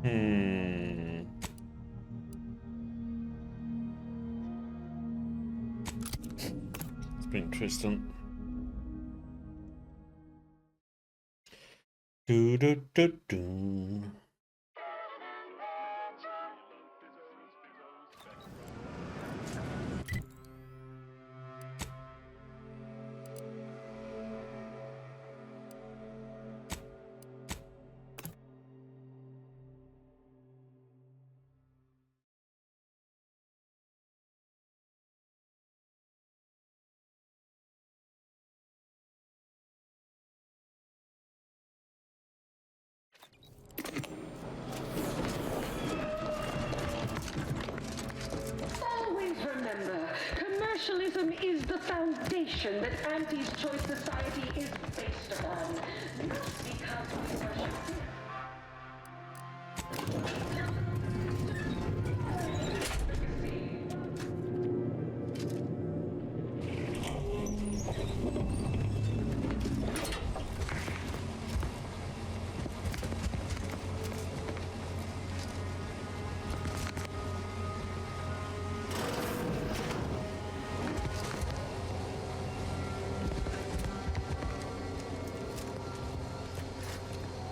Hmm. It's been interesting. Do do do do. Always remember, commercialism is the foundation that Auntie's Choice Society is based upon. Not because commercial.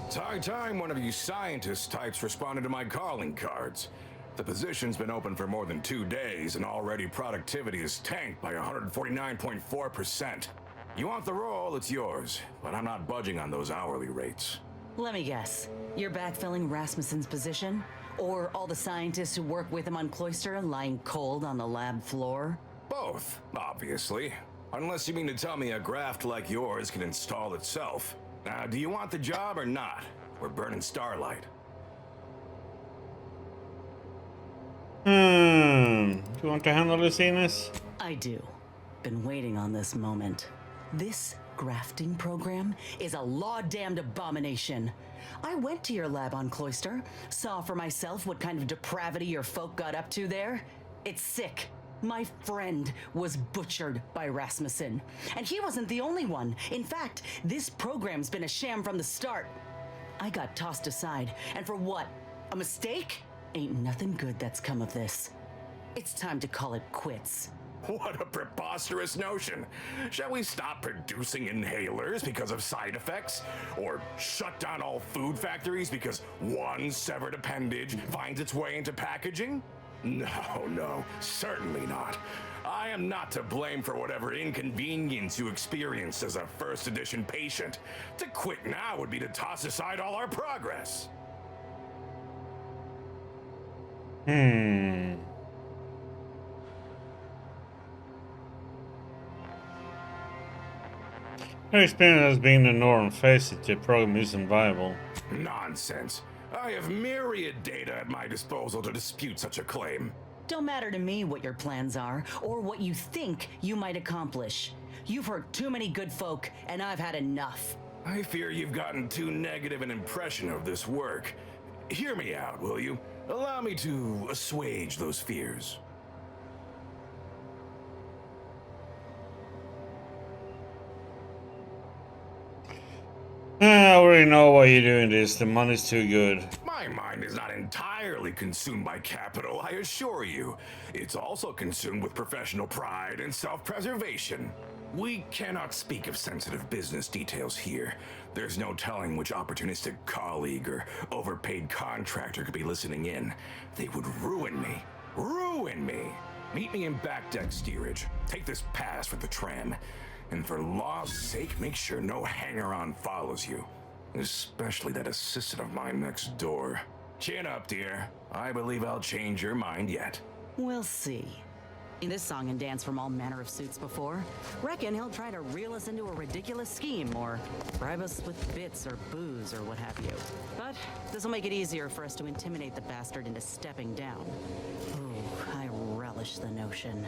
It's high time one of you scientist types responded to my calling cards. The position's been open for more than 2 days, and already productivity is tanked by 149.4%. You want the role, it's yours, but I'm not budging on those hourly rates. Let me guess. You're backfilling Rasmussen's position? Or all the scientists who work with him on Cloister lying cold on the lab floor? Both, obviously. Unless you mean to tell me a graft like yours can install itself. Now, do you want the job or not? We're burning starlight. Do you want to handle this, Ines? I do. Been waiting on this moment. This grafting program is a law-damned abomination. I went to your lab on Cloister, saw for myself what kind of depravity your folk got up to there. It's sick. My friend was butchered by Rasmussen. And he wasn't the only one. In fact, this program's been a sham from the start. I got tossed aside. And for what? A mistake? Ain't nothing good that's come of this. It's time to call it quits. What a preposterous notion. Shall we stop producing inhalers because of side effects? Or shut down all food factories because one severed appendage finds its way into packaging? No, certainly not. I am not to blame for whatever inconvenience you experienced as a first edition patient. To quit now would be to toss aside all our progress. Your experience as being the norm, face it, your program isn't viable. Nonsense. I have myriad data at my disposal to dispute such a claim. Don't matter to me what your plans are, or what you think you might accomplish. You've hurt too many good folk, and I've had enough. I fear you've gotten too negative an impression of this work. Hear me out, will you? Allow me to assuage those fears. I already know why you're doing this. The money's too good. My mind is not entirely consumed by capital, I assure you. It's also consumed with professional pride and self-preservation. We cannot speak of sensitive business details here. There's no telling which opportunistic colleague or overpaid contractor could be listening in. They would ruin me. Ruin me! Meet me in back deck steerage. Take this pass for the tram. And for law's sake, make sure no hanger-on follows you. Especially that assistant of mine next door. Chin up, dear. I believe I'll change your mind yet. We'll see. In this song and dance from all manner of suits before, reckon he'll try to reel us into a ridiculous scheme or bribe us with bits or booze or what have you. But this'll make it easier for us to intimidate the bastard into stepping down. Ooh, I relish the notion.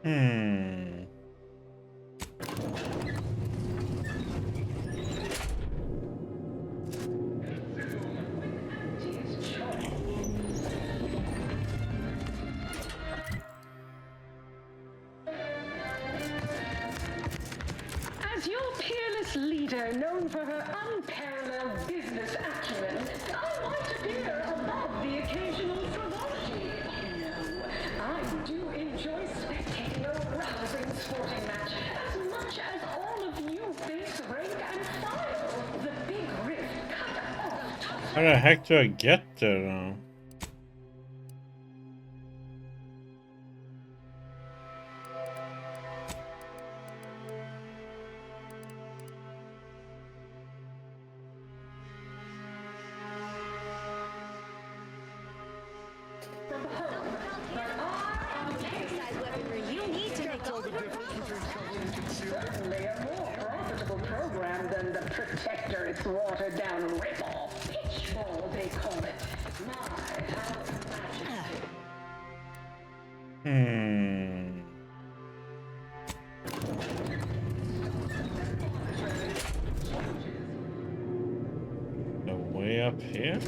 Hmm. fearless leader known for her unparalleled business acumen, I might appear above the occasional frivolity. No, I do enjoy spectating a rousing sporting match as much as all of you face rank and file. The big rift cut off top. How the heck do I get there now? Certainly a more profitable program than the Protector, its watered-down ripoff. Pitchball, they call it. My, how majesty. The way up here?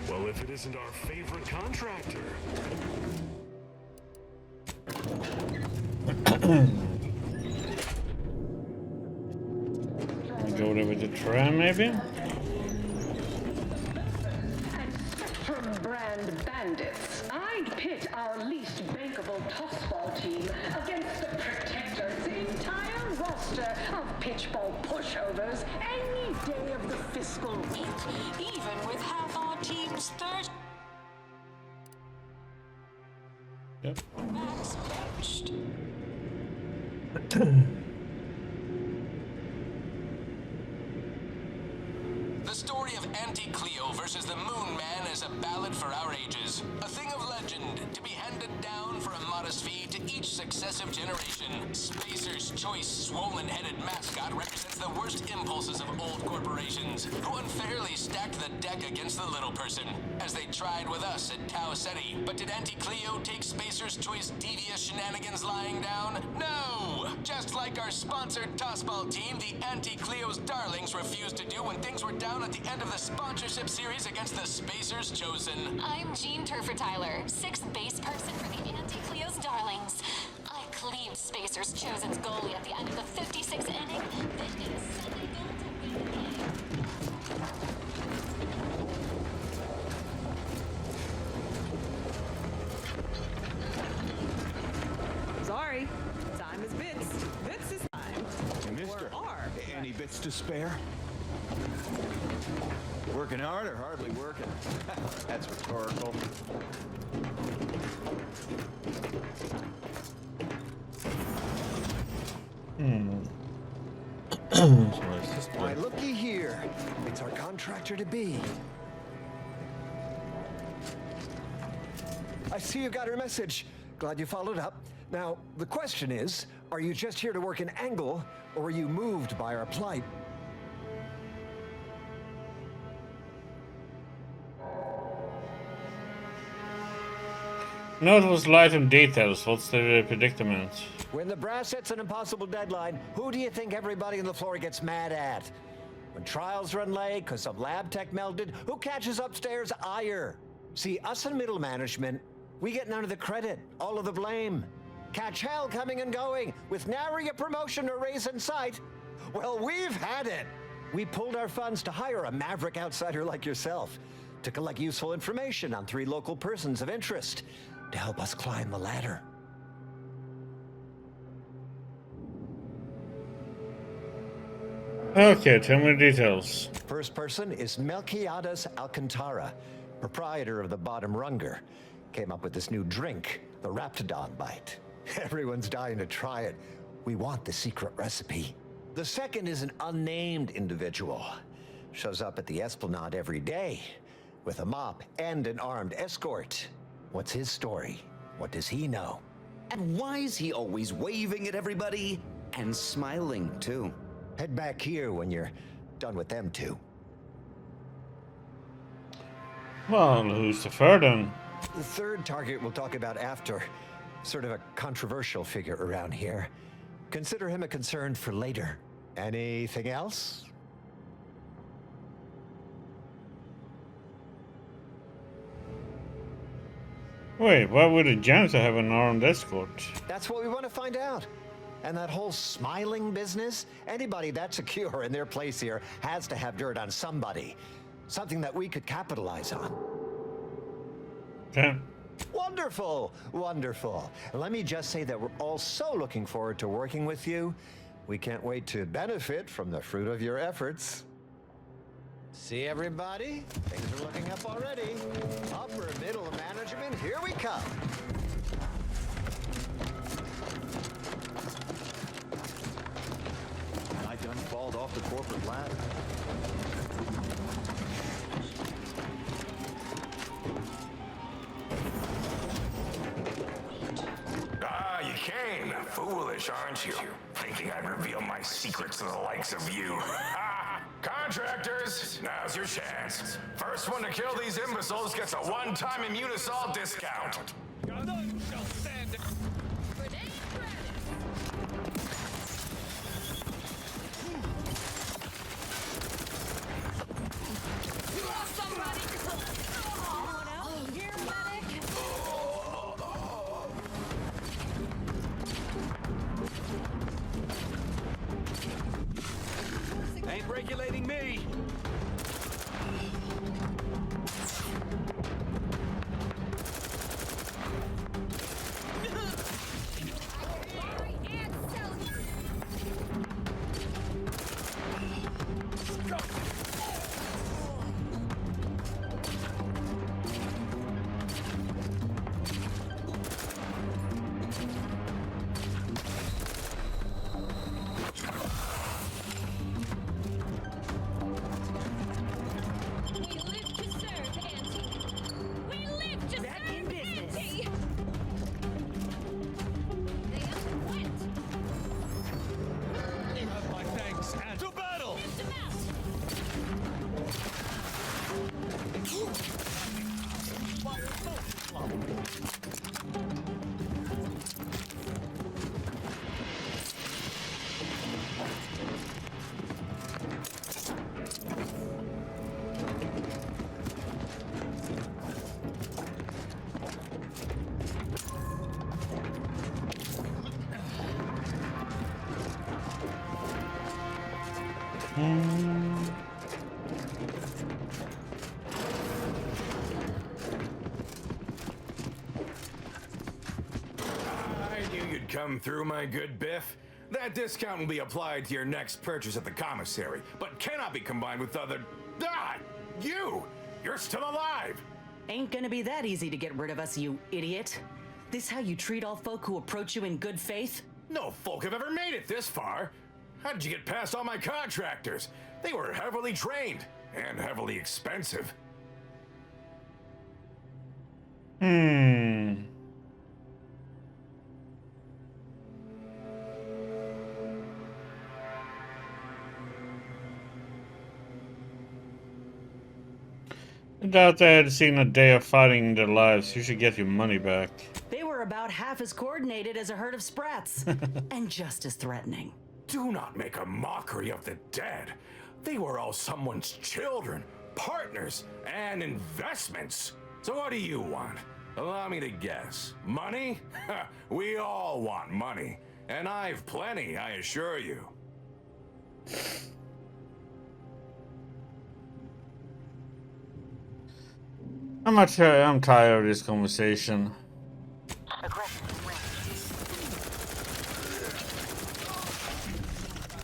Well, if it isn't our favorite contractor. Go there with the tram, maybe? And Spectrum brand bandits. I'd pit our least bankable tossball team against the Protector's entire roster of pitchball pushovers any day of the fiscal week, even with half our team's third Yep. backs benched. The story of Anti-Cleo versus the Moon Man is a ballad for our ages. A thing of legend to be handed down for a modest fee to each successive generation. Spacer's Choice swollen-headed mascot represents the worst impulses of old corporations, who unfairly stacked the deck against the little person, as they tried with us at Tau Ceti. But did Anti-Cleo take Spacer's Choice devious shenanigans lying down? No! Just like our sponsored tossball team, the Anti-Cleo's darlings refused to do when things were down at the end of the sponsorship series against the Spacers Chosen. I'm Jean Turfer-Tyler, 6th base person for the Anti-Cleo's Darlings. I cleaved Spacer's Chosen's goalie at the end of the 56th inning, then made a Sunday goal to win the game. Sorry, time is bits. Bits is time. Mister, Or are. any bits to spare? Working hard or hardly working? That's rhetorical. Why, looky here. It's our contractor to be. I see you got her message. Glad you followed up. Now, the question is, are you just here to work an angle, or are you moved by our plight? No, it was light on details. What's the predicament? When the brass sets an impossible deadline, who do you think everybody on the floor gets mad at? When trials run late because some lab tech melted, who catches upstairs ire? See, us in middle management, we get none of the credit, all of the blame. Catch hell coming and going, with nary a promotion or raise in sight. Well, we've had it. We pulled our funds to hire a maverick outsider like yourself to collect useful information on 3 local persons of interest to help us climb the ladder. Okay, tell me the details. First person is Melquiades Alcantara, proprietor of the Bottom Runger. Came up with this new drink, the Raptidon Bite. Everyone's dying to try it. We want the secret recipe. The second is an unnamed individual. Shows up at the Esplanade every day with a mop and an armed escort. What's his story? What does he know? And why is he always waving at everybody and smiling too? Head back here when you're done with them two. Well, who's the third then? The third target we'll talk about after. Sort of a controversial figure around here. Consider him a concern for later. Anything else? Wait, why would a janitor have an armed escort? That's what we want to find out. And that whole smiling business, anybody that's secure in their place here has to have dirt on somebody. Something that we could capitalize on. Okay. Wonderful, wonderful. Let me just say that we're all so looking forward to working with you. We can't wait to benefit from the fruit of your efforts. See everybody? Things are looking up already. Upper middle management, here we come. I done falled off the corporate ladder. Ah, you came. Foolish, aren't you? Thinking I'd reveal my secrets to the likes of you. Ah, contractors, now's your chance. First one to kill these imbeciles gets a one-time immune assault discount. Ain't regulating me. I knew you'd come through, my good Biff. That discount will be applied to your next purchase at the commissary, but cannot be combined with other... Ah! You! You're still alive! Ain't gonna be that easy to get rid of us, you idiot. This how you treat all folk who approach you in good faith? No folk have ever made it this far. How did you get past all my contractors? They were heavily trained and heavily expensive. I doubt they had seen a day of fighting in their lives. You should get your money back. They were about half as coordinated as a herd of sprats. And just as threatening. Do not make a mockery of the dead. They were all someone's children, partners, and investments. So what do you want? Allow me to guess. Money? We all want money. And I've plenty, I assure you. I'm tired of this conversation.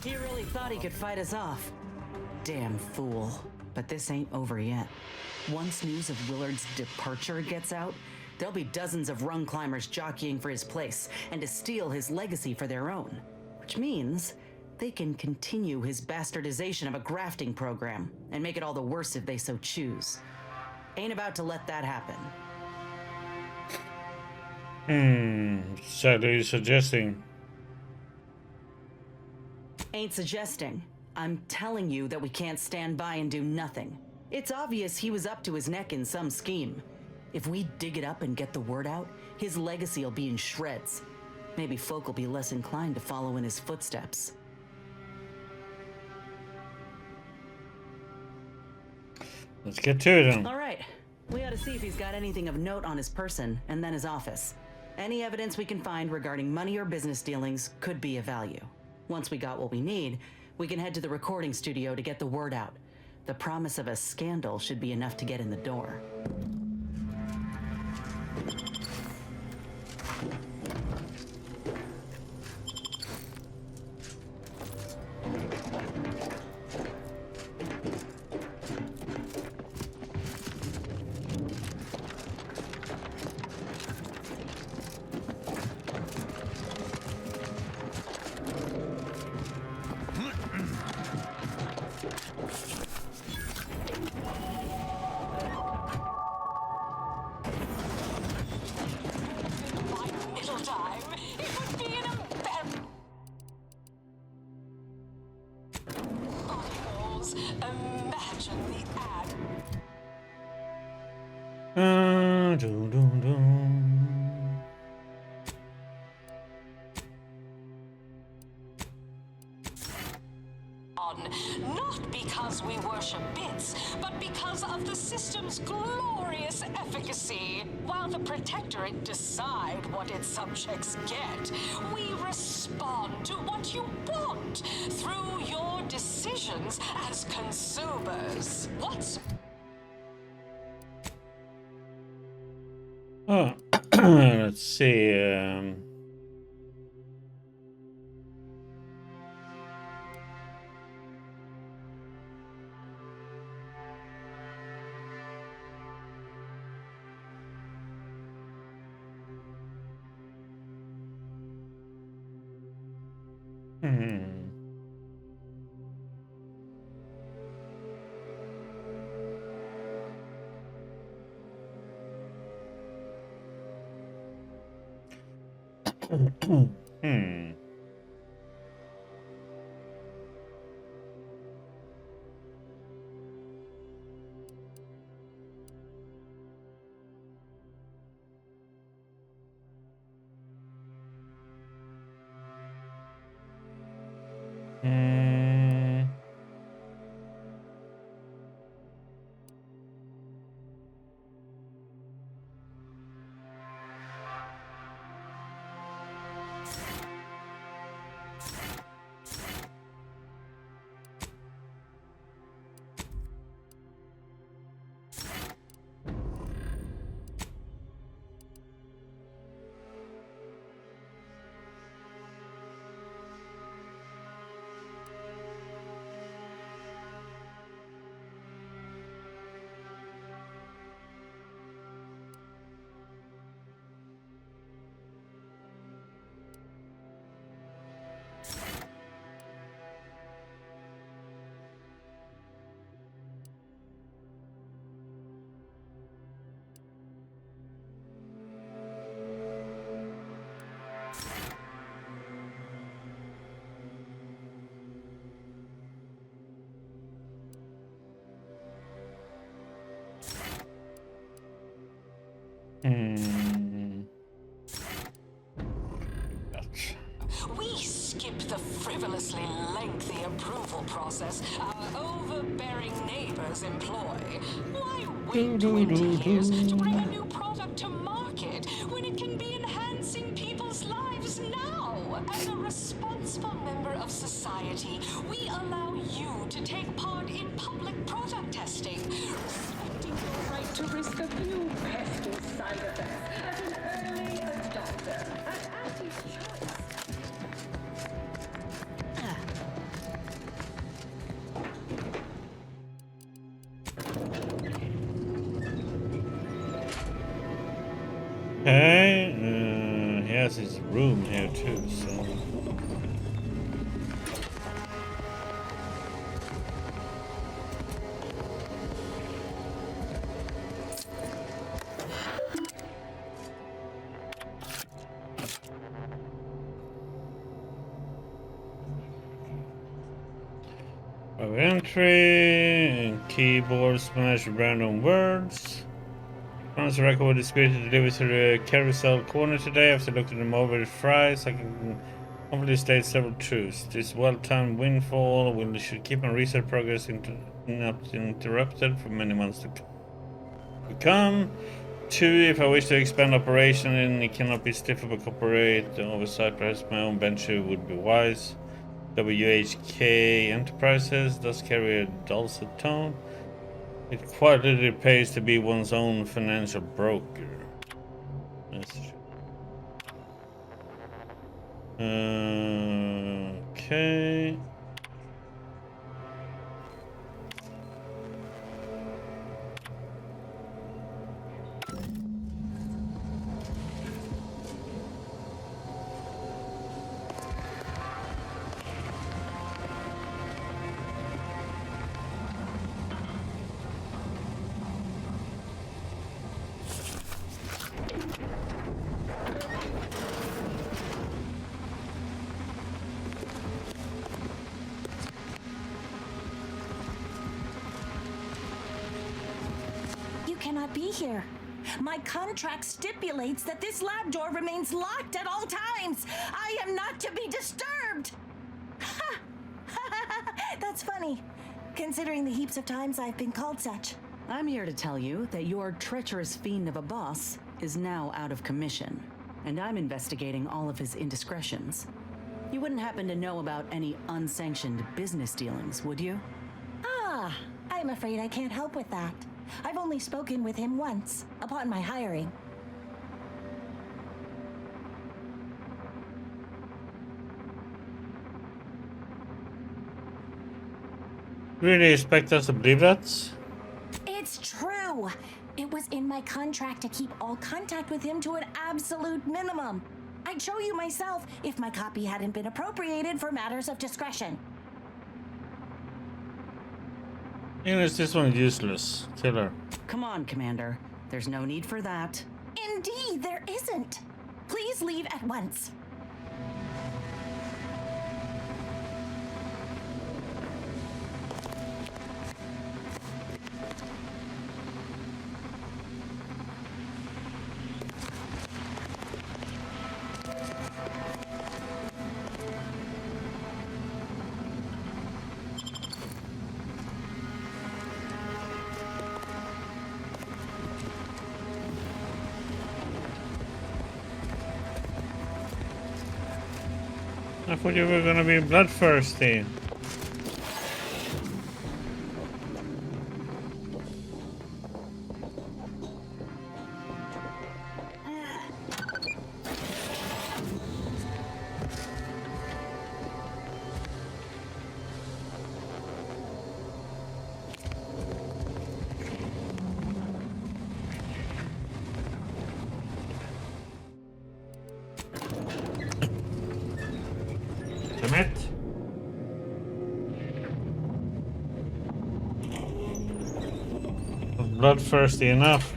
He really thought he could fight us off. Damn fool. But this ain't over yet. Once news of Willard's departure gets out, there'll be dozens of rung climbers jockeying for his place and to steal his legacy for their own. Which means they can continue his bastardization of a grafting program and make it all the worse if they so choose. Ain't about to let that happen. So are you suggesting? Ain't suggesting. I'm telling you that we can't stand by and do nothing. It's obvious he was up to his neck in some scheme. If we dig it up and get the word out, his legacy will be in shreds. Maybe folk will be less inclined to follow in his footsteps. Let's get to it then. All right. We ought to see if he's got anything of note on his person and then his office. Any evidence we can find regarding money or business dealings could be of value. Once we got what we need, we can head to the recording studio to get the word out. The promise of a scandal should be enough to get in the door. Dun, dun, dun. Not because we worship bits, but because of the system's glorious efficacy. While the Protectorate decide what its subjects get, we respond to what you want through your decisions as consumers. What's Oh, let's see. Hmm. we skip the frivolously lengthy approval process our overbearing neighbors employ? Why wait 20 years to bring a new product to market when it can be enhancing people's lives now? As a responsible member of society, we allow you to take part in public product testing, respecting your right to risk a few pesky side effects as an early adopter at Auntie's choice. Okay, he has his room here too, so. Of entry and keyboard smash random words. Found the record with Undisputed delivered to the carousel corner today. After looking them over the fries, I can Hopefully states several truths. This well-timed windfall should keep my research progress not interrupted for many months to come. 2. If I wish to expand operation and it cannot be stifled by corporate oversight, perhaps my own venture would be wise. WHK Enterprises does carry a dulcet tone. It quietly pays to be one's own financial broker. That's true. Okay. Cannot be here. My contract stipulates that this lab door remains locked at all times. I am not to be disturbed. Ha! That's funny, considering the heaps of times I've been called such. I'm here to tell you that your treacherous fiend of a boss is now out of commission, and I'm investigating all of his indiscretions. You wouldn't happen to know about any unsanctioned business dealings, would you? Ah, I'm afraid I can't help with that. I've only spoken with him once, upon my hiring. Really expect us to believe that? It's true. It was in my contract to keep all contact with him to an absolute minimum. I'd show you myself if my copy hadn't been appropriated for matters of discretion. English, this one useless. Kill her. Come on, Commander. There's no need for that. Indeed, there isn't. Please leave at once. I thought you were gonna be bloodthirsty. Bloodthirsty enough.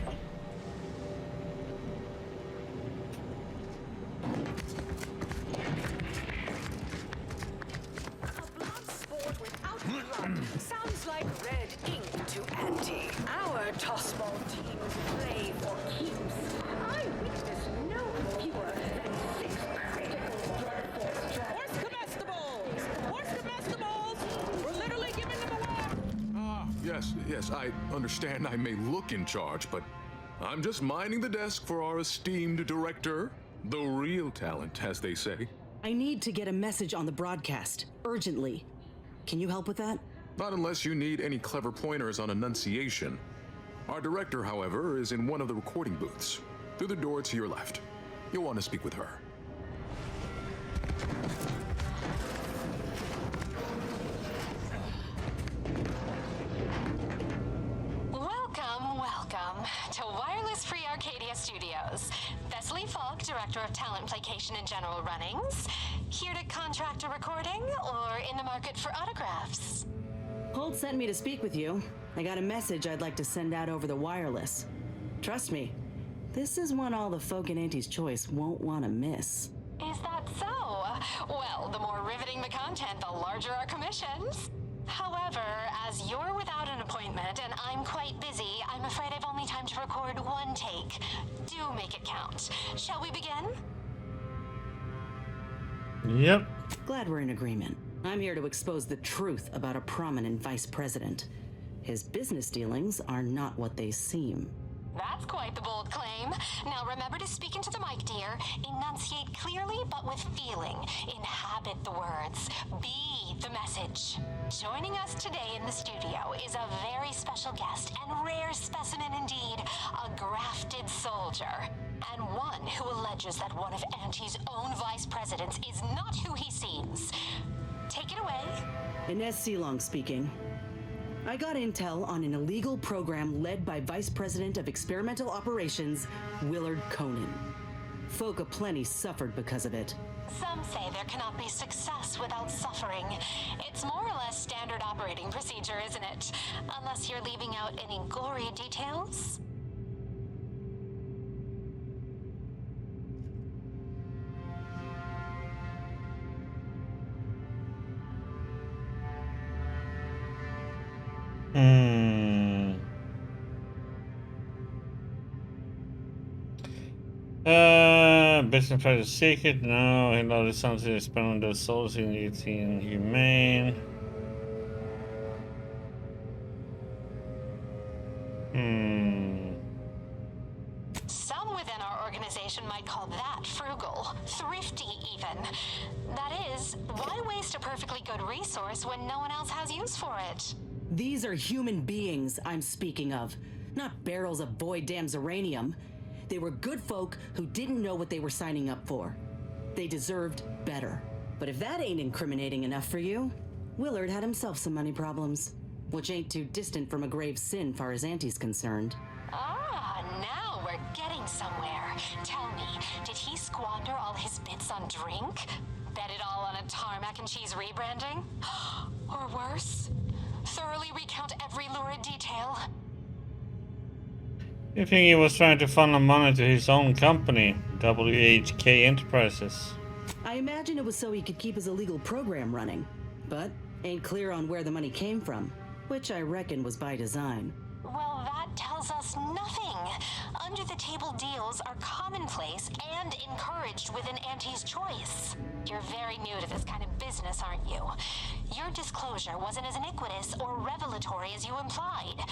Sounds like red ink to Auntie. Our tossball teams play for keeps. I witnessed no fewer than 6 critical blood force drops. Horse comestibles! Horse comestibles! We're literally giving them away! Yes, I understand I may look in charge, but I'm just minding the desk for our esteemed director. The real talent, as they say. I need to get a message on the broadcast, urgently. Can you help with that? Not unless you need any clever pointers on enunciation. Our director, however, is in one of the recording booths. Through the door to your left. You'll want to speak with her. Welcome to Wireless Free Arcadia Studios. Thessaly Falk, Director of Talent Placation and General Runnings. Here to contract a recording or in the market for autographs? Holt sent me to speak with you. I got a message I'd like to send out over the wireless. Trust me, this is one all the folk in Auntie's Choice won't want to miss. Is that so? Well, the more riveting the content, the larger our commissions. However, as you're without an appointment and I'm quite busy, I'm afraid I've only time to record one take. Do make it count. Shall we begin? Yep. Glad we're in agreement. I'm here to expose the truth about a prominent vice president. His business dealings are not what they seem. That's quite the bold claim. Now remember to speak into the mic, dear. Enunciate clearly but with feeling. Inhabit the words. Be the message. Joining us today in the studio is a very special guest and rare specimen indeed. A grafted soldier. And one who alleges that one of Auntie's own vice presidents is not who he seems. Take it away. Inez Silong speaking. I got intel on an illegal program led by Vice President of Experimental Operations, Willard Conan. Folk aplenty suffered because of it. Some say there cannot be success without suffering. It's more or less standard operating procedure, isn't it? Unless you're leaving out any gory details. Business practice secret. No, he allowed his son to experiment those souls in it's inhumane. Some within our organization might call that frugal, thrifty even. That is, why waste a perfectly good resource when no one else has use for it? These are human beings I'm speaking of, not barrels of void damn uranium. They were good folk who didn't know what they were signing up for. They deserved better. But if that ain't incriminating enough for you, Willard had himself some money problems, which ain't too distant from a grave sin far as Auntie's concerned. Ah, now we're getting somewhere. Tell me, did he squander all his bits on drink? Bet it all on a tarmac and cheese rebranding? Or worse? Thoroughly recount every lurid detail? You think he was trying to funnel money to his own company, WHK Enterprises? I imagine it was so he could keep his illegal program running, but ain't clear on where the money came from, which I reckon was by design. Well, that tells us nothing. Under-the-table deals are commonplace and encouraged within Auntie's choice. You're very new to this kind of business, aren't you? Your disclosure wasn't as iniquitous or revelatory as you implied.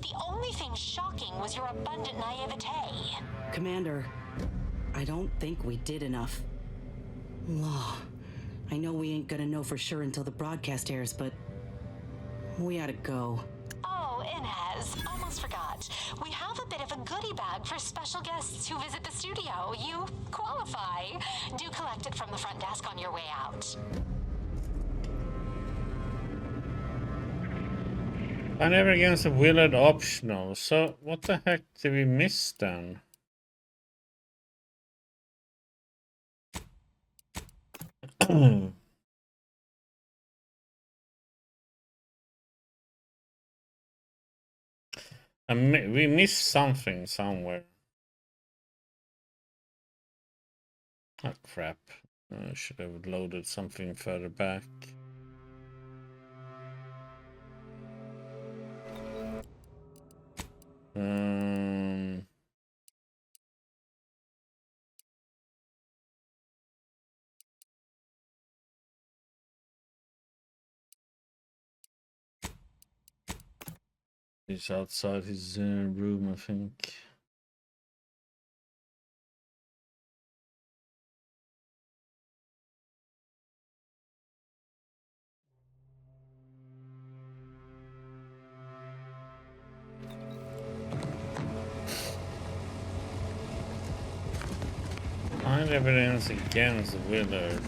The only thing shocking was your abundant naivete. Commander, I don't think we did enough. Law. I know we ain't gonna know for sure until the broadcast airs, but we ought to go. Oh, Inez, almost forgot. We have a bit of a goodie bag for special guests who visit the studio. You qualify. Do collect it from the front desk on your way out. I never against a Willard optional, so what the heck did we miss then? We missed something somewhere. Oh crap. I should have loaded something further back. He's outside his room, I think. Find evidence against Willard.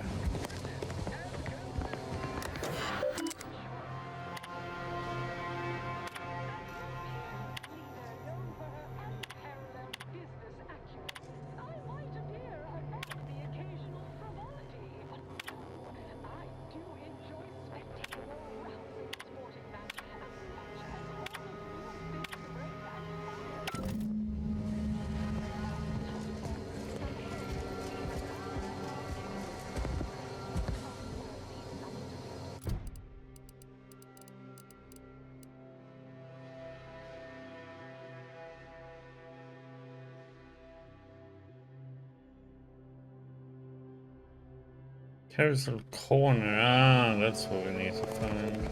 Carousel corner. Ah, that's what we need to find.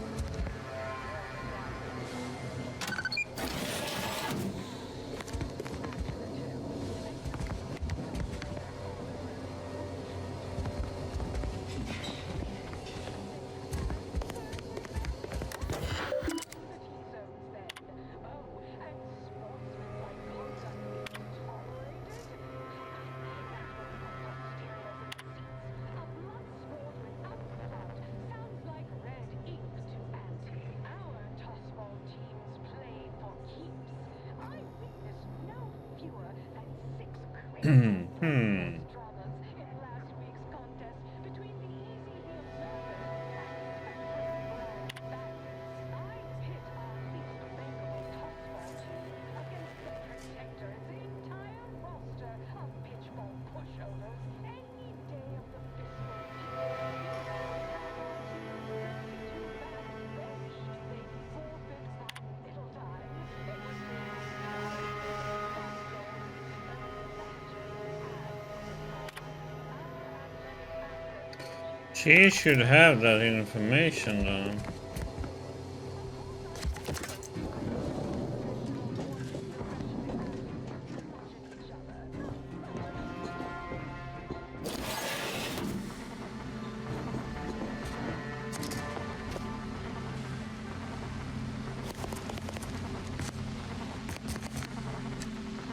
She should have that information though.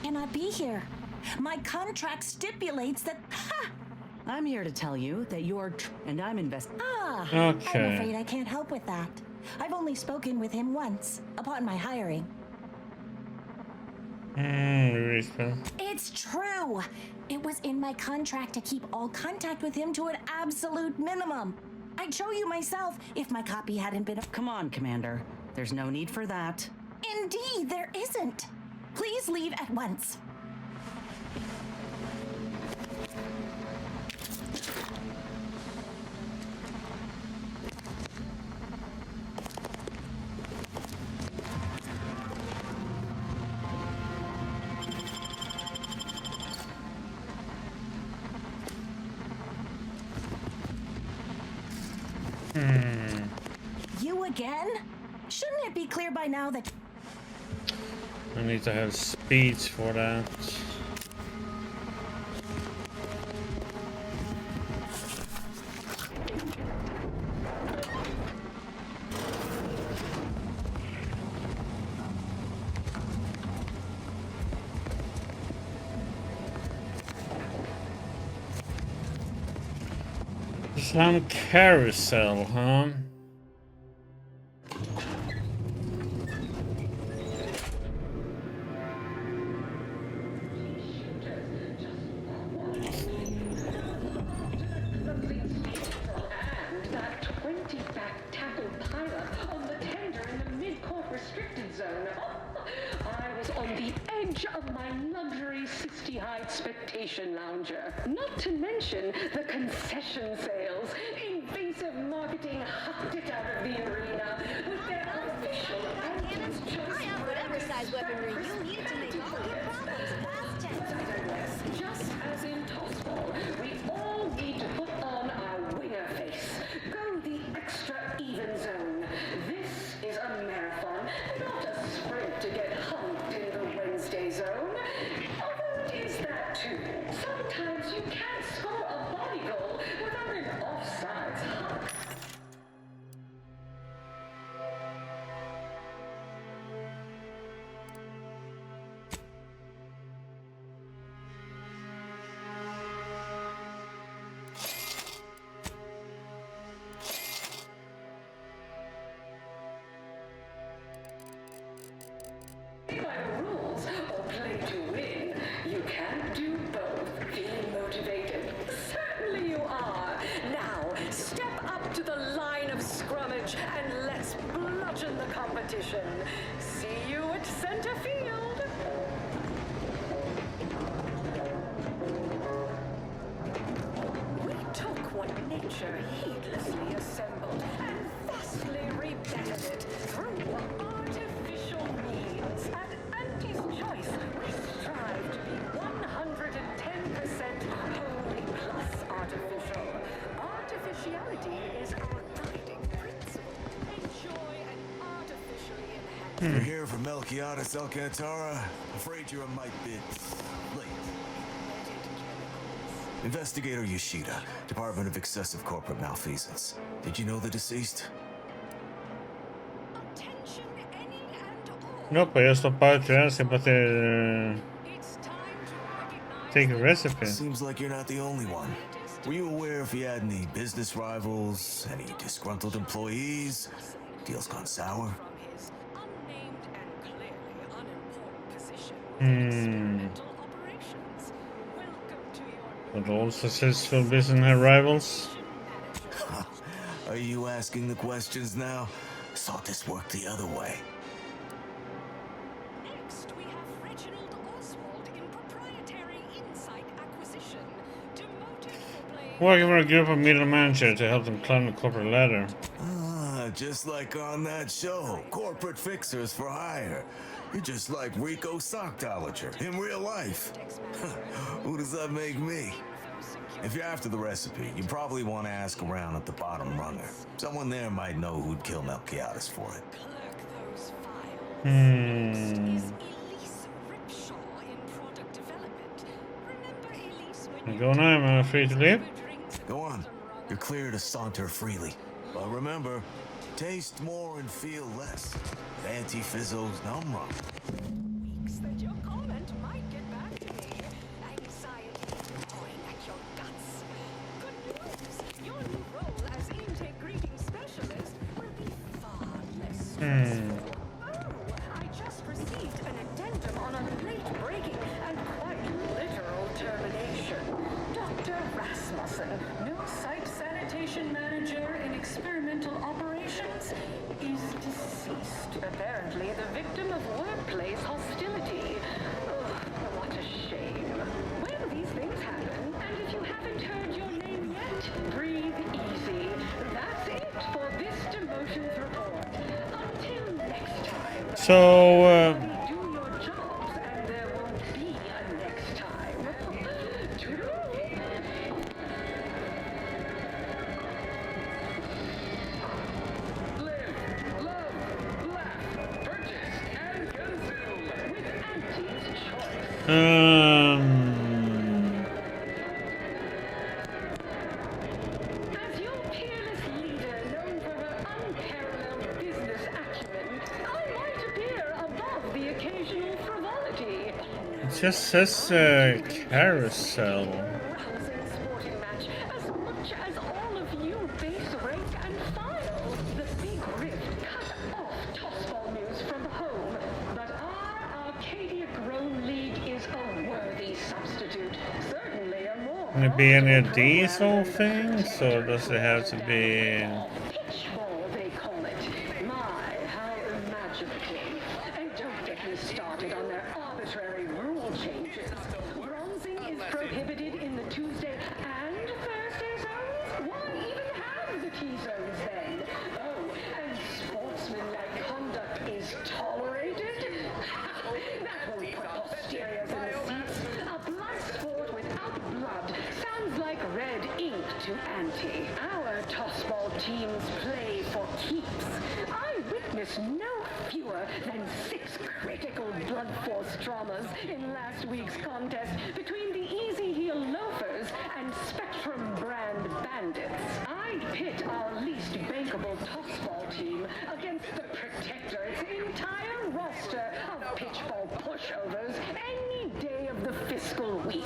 Cannot be here. My contract stipulates that. Ha! I'm here to tell you that and I'm Ah, Okay. I'm afraid I can't help with that. I've only spoken with him once, upon my hiring. It's true. It was in my contract to keep all contact with him to an absolute minimum. I'd show you myself if my copy hadn't been. Come on, Commander. There's no need for that. Indeed, there isn't. Please leave at once. You again? Shouldn't it be clear by now that... I need to have speeds for that. Some carousel, huh? Lounger. Not to mention the concession sales. Invasive marketing hucked it out of the arena with their official anthems. I have whatever size weaponry you need to make all your problems past tense. Just as in tossball, we all need to put on our winner face. Go the extra even zone. This is a marathon, not a sprint to get humped in the Wednesday zone. Although it is that too. Sometimes you can't score a body goal without an offsides hunk. You're here for Melquiades Alcantara. Afraid you're a mite bit late. Investigator Yoshida, Department of Excessive Corporate Malfeasance. Did you know the deceased? No, pues ya stoppade ut resa para take a recipe. Seems like you're not the only one. Were you aware if he had any business rivals, any disgruntled employees? Deals gone sour? But all successful business rivals. Are you asking the questions now? Thought this worked the other way. Working for a group of middle managers to help them climb the corporate ladder. Ah, just like on that show, Corporate Fixers for Hire. You're just like Rico Sockdolager in real life. Who does that make me? If you're after the recipe, you probably want to ask around at the bottom runner. Someone there might know who'd kill Melquiades for it. Go now, am I free to leave? Go on. You're clear to saunter freely. But remember, taste more and feel less. Anti-Fizzo's numb run. Weeks that your comment might get back to me. Anxiety gnawing at your guts. Good news, your new role as intake greeting specialist will be far less stressful. Oh, I just received an addendum on a late-breaking and quite literal termination. Dr. Rasmussen, new site sanitation manager in experimental operations, is deceased. Apparently the victim of workplace hostility. Ugh, what a shame. Well, these things happen, and if you haven't heard your name yet, breathe easy. That's it for this demotions report. Until next time. So, Do your jobs, and there won't be a next time. Live, love, laugh, purchase, and consume with Auntie's Choice. As your peerless leader, known for her unparalleled business acumen, I might appear above the occasional frivolity. it just says carousel. Rousing sporting match, as much as all of you base rank and file. The big rift cut off tossball news from home, but our Arcadia Grown League is a worthy substitute. Certainly a more. Can it be any of these whole things, or does it have to be? Pitchball, they call it. My, how imaginative. And don't get me started on their arbitrary rule changes. Bronzing is prohibited in the Tuesday and Thursday zones? Why even have the T-zones then? Oh, and sportsmanlike conduct is tolerated? That won't put posteriors in the seats. A blood sport without blood sounds like red ink to Auntie. Our tossball teams play for keeps. I witnessed no fewer than 6 critical blood force traumas in last week's contest between the Easy Heel Loafers and Spectrum brand bandits. I'd pit our least bankable tossball team against the Protectorate's entire roster of pitchball pushovers any day of the fiscal week.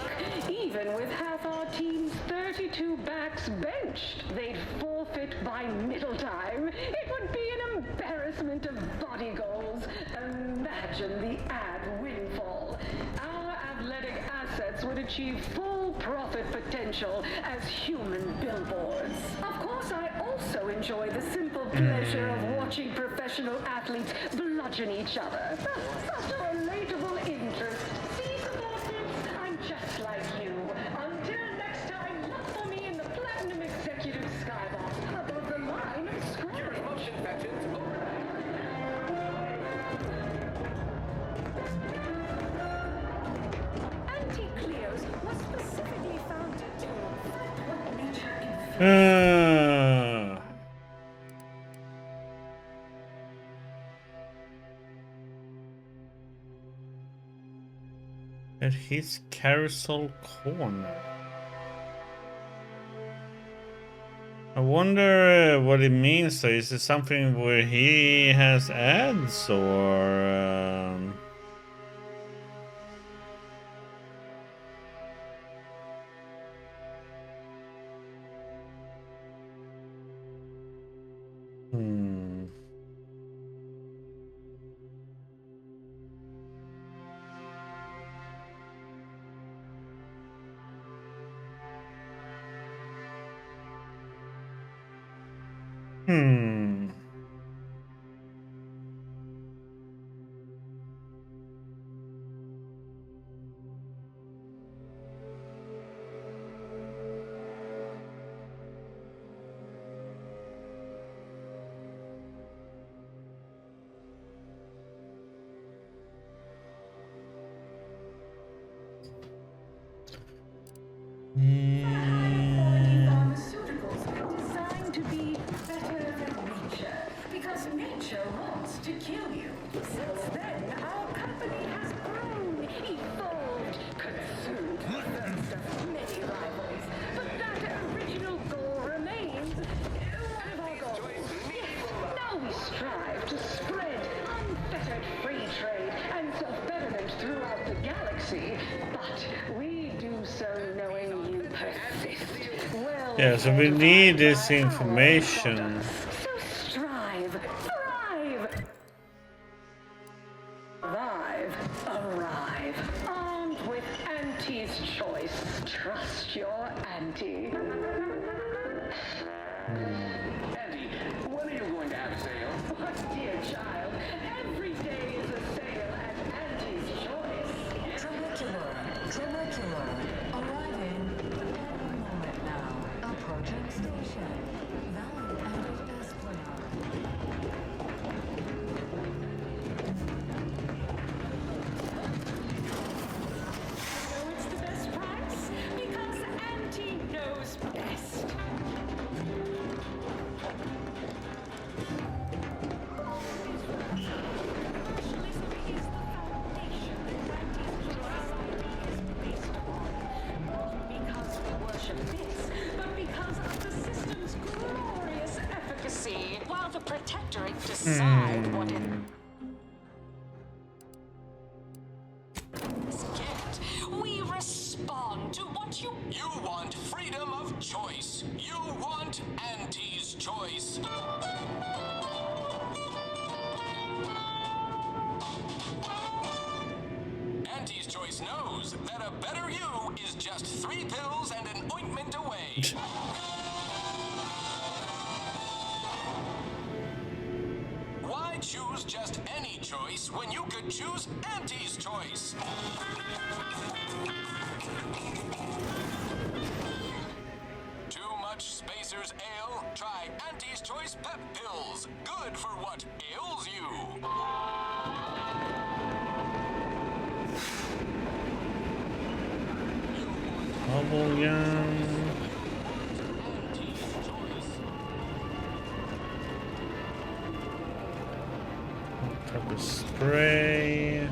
Even with half our team's 32 backs benched, they'd forfeit by middle time. It would be an embarrassment of body goals. Imagine the ad windfall. Our athletic assets would achieve full profit potential as human billboards. Of course, I also enjoy the simple pleasure of watching professional athletes bludgeon each other. Such a relatable interest. See, sportsmen, I'm just like you. Until next time, look for me in the Platinum Executive Skybox above the line of scrimmage. Anti-Cleos was specifically founded to fight what nature inflicts. At his carousel corner. I wonder what it means. So is it something where he has ads or? Pharmaceuticals are designed to be better than nature, because nature wants to kill you. Since then, our company has grown, evolved, consumed the thirst of many rivals. But that original goal remains. One of our goals. Now we strive to spread unfettered free trade and self-betterment throughout the galaxy. But we do so knowing you persist. Well, Yeah, so we need this information. so strive, thrive, arrive, armed with Auntie's choice. Trust your auntie. Andy, when are you going to have a sale? But dear child, every day is a sale at Auntie's choice. Tramacular. Arriving any moment now. Approaching station. Valid out of Esplanade. So it's the best price because Auntie knows best. Because we worship this, but because of the system's glorious efficacy, while the Protectorate decide what it Get. We respond to what you want freedom of choice. You want Auntie's choice. Auntie's choice knows that a better you is just 3 pills and an ointment away. Why choose just any choice when you could choose Auntie's choice? Too much Spacer's Ale? Try Auntie's Choice Pep Pills. Good for what ails you. Bubble gum. Pepper spray.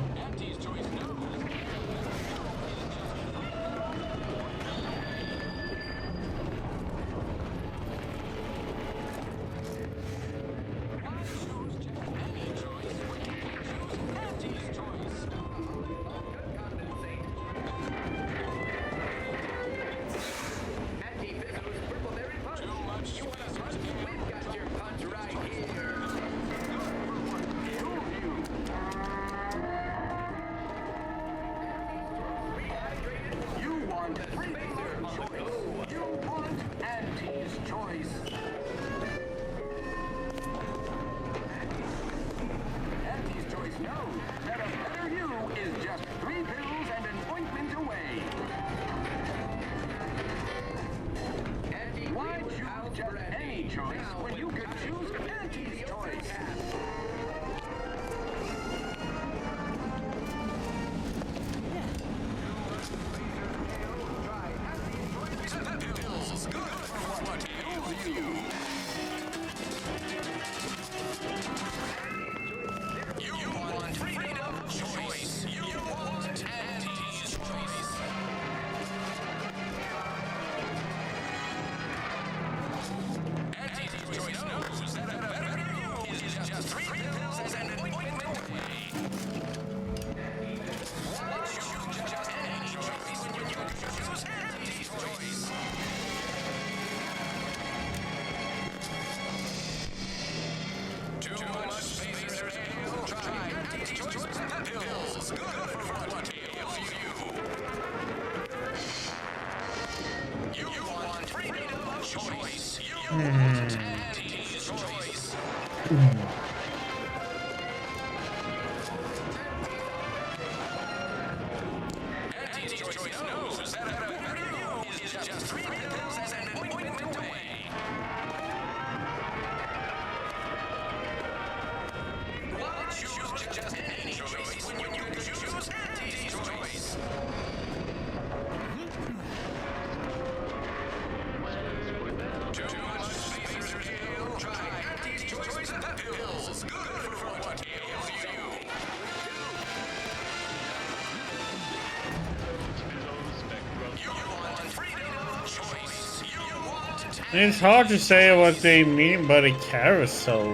It's hard to say what they mean by the carousel.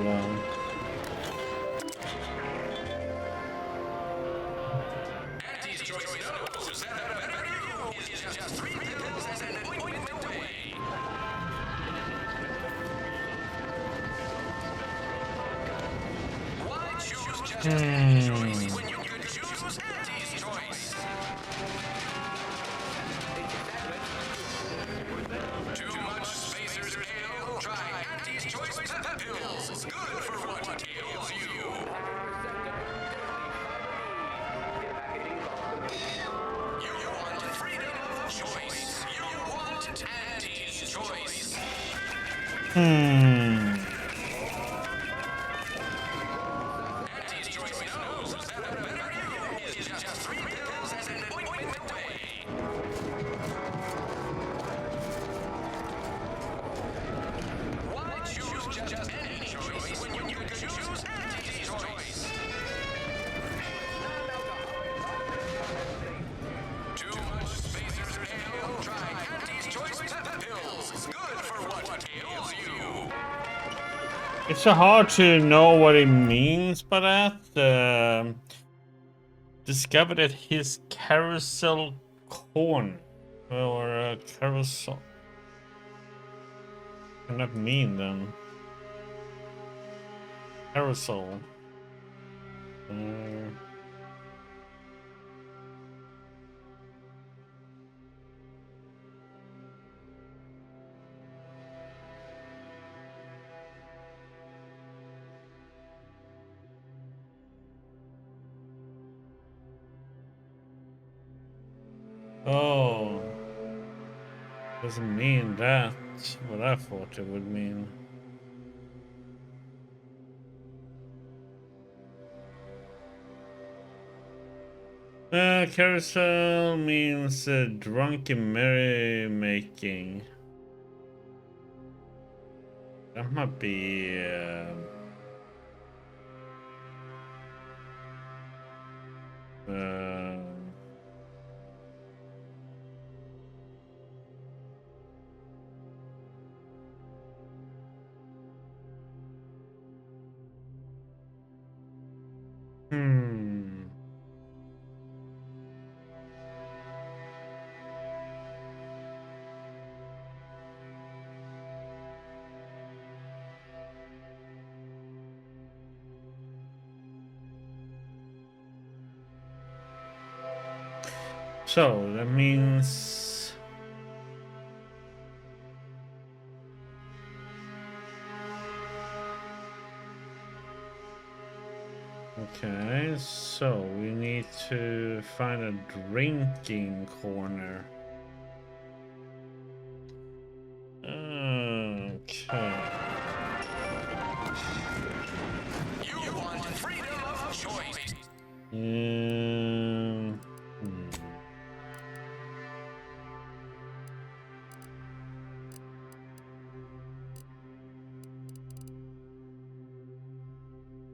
It's so hard to know what it means by that. Discovered at his carousel corn or carousel. What can that mean then? Carousel. Oh, doesn't mean that. What I thought it would mean. Carousel means drunken merrymaking. That might be. So that means okay, so we need to find a drinking corner. Okay. You want freedom of choice.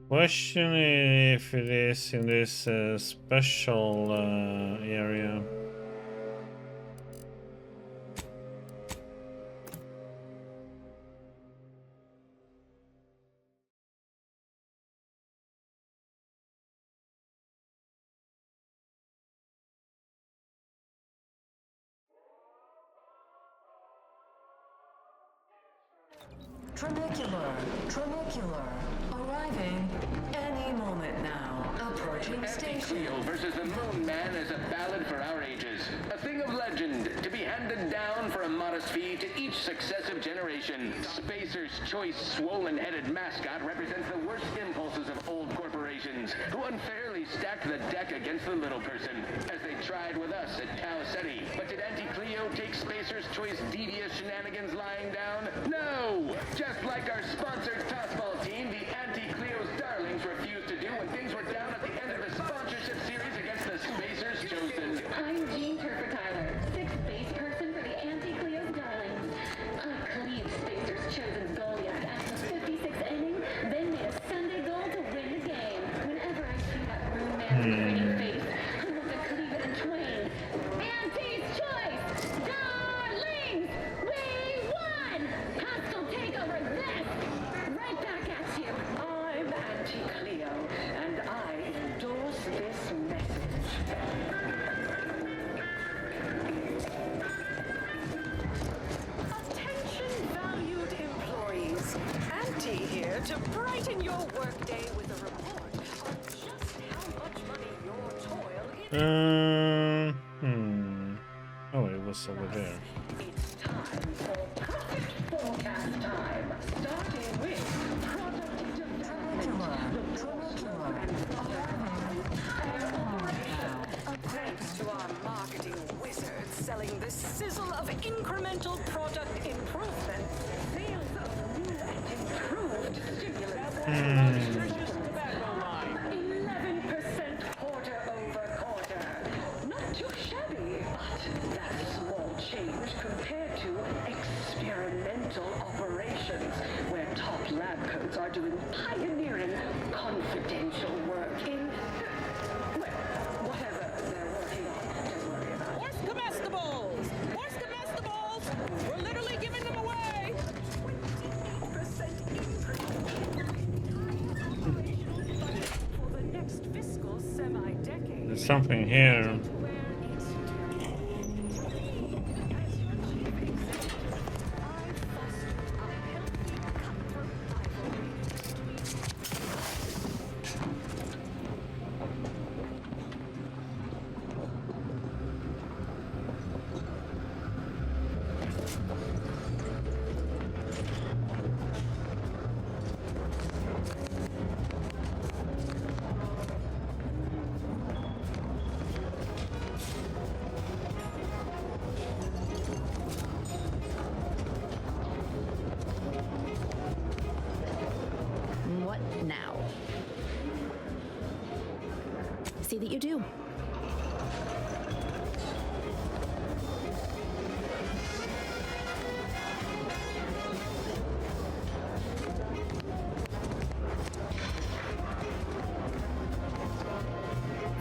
Question if it is in this special area. Trinicular. Arriving any moment now. Approaching station. Cleo versus the Moon Man is a ballad for our ages. A thing of legend to be handed down for a modest modest fee to each successive generation. Spacer's Choice swollen-headed mascot represents the worst impulses of old corporations, who unfairly stacked the deck against the little person, as they tried with us at Tau Ceti. But did Auntie Cleo take Spacer's Choice devious shenanigans lying down? No! Just like our sponsored tossball team, the Auntie Cleo's darlings refused to do when things were down at the end of the sponsorship series against the Spacer's Chosen. I'm Jean Turfer Tyler, sixth base person for the Auntie Cleo's Darlings. I cleaved Spacer's Chosen's Goliath after the 56th inning, then made a Sunday goal to win the game. Whenever I see that Moon Man's grinning face, I want to cleave it in twain. Auntie's Choice! Darlings! We won! Hostile takeover this! Right back at you. I'm Auntie Cleo, and I endorse this message. Attention valued employees. Auntie here to brighten your workday with a report on just how much money your toil is. Oh, it was over there. It's time for profit forecast time, starting with product development, the promotion and Thanks to our marketing wizards selling the sizzle of incremental product improvement, sales of new and improved stimulants. 11% quarter over quarter. Not too shabby, but that's small change compared to experimental operations, where top lab coats are doing pioneering confidential work in, well, whatever they're working on. Don't worry about it. Horse comestibles! Horse comestibles! We're literally giving them away! 28% increase for the next fiscal semi-decade. There's something here. What now? See that you do.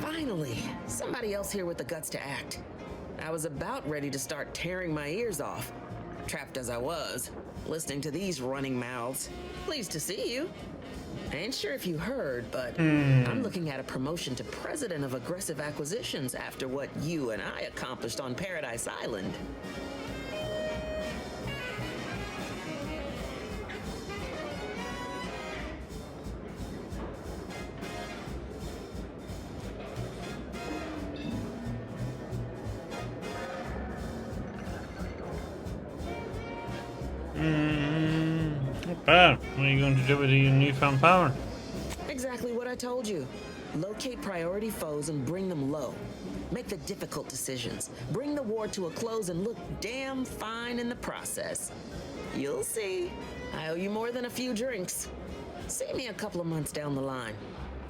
Finally, somebody else here with the guts to act. I was about ready to start tearing my ears off, trapped as I was, listening to these running mouths. Pleased to see you. I ain't sure if you heard, but I'm looking at a promotion to president of aggressive acquisitions after what you and I accomplished on Paradise Island. Not bad. What are you going to do with your newfound power? Exactly what I told you. Locate priority foes and bring them low. Make the difficult decisions. Bring the war to a close and look damn fine in the process. You'll see. I owe you more than a few drinks. See me a couple of months down the line,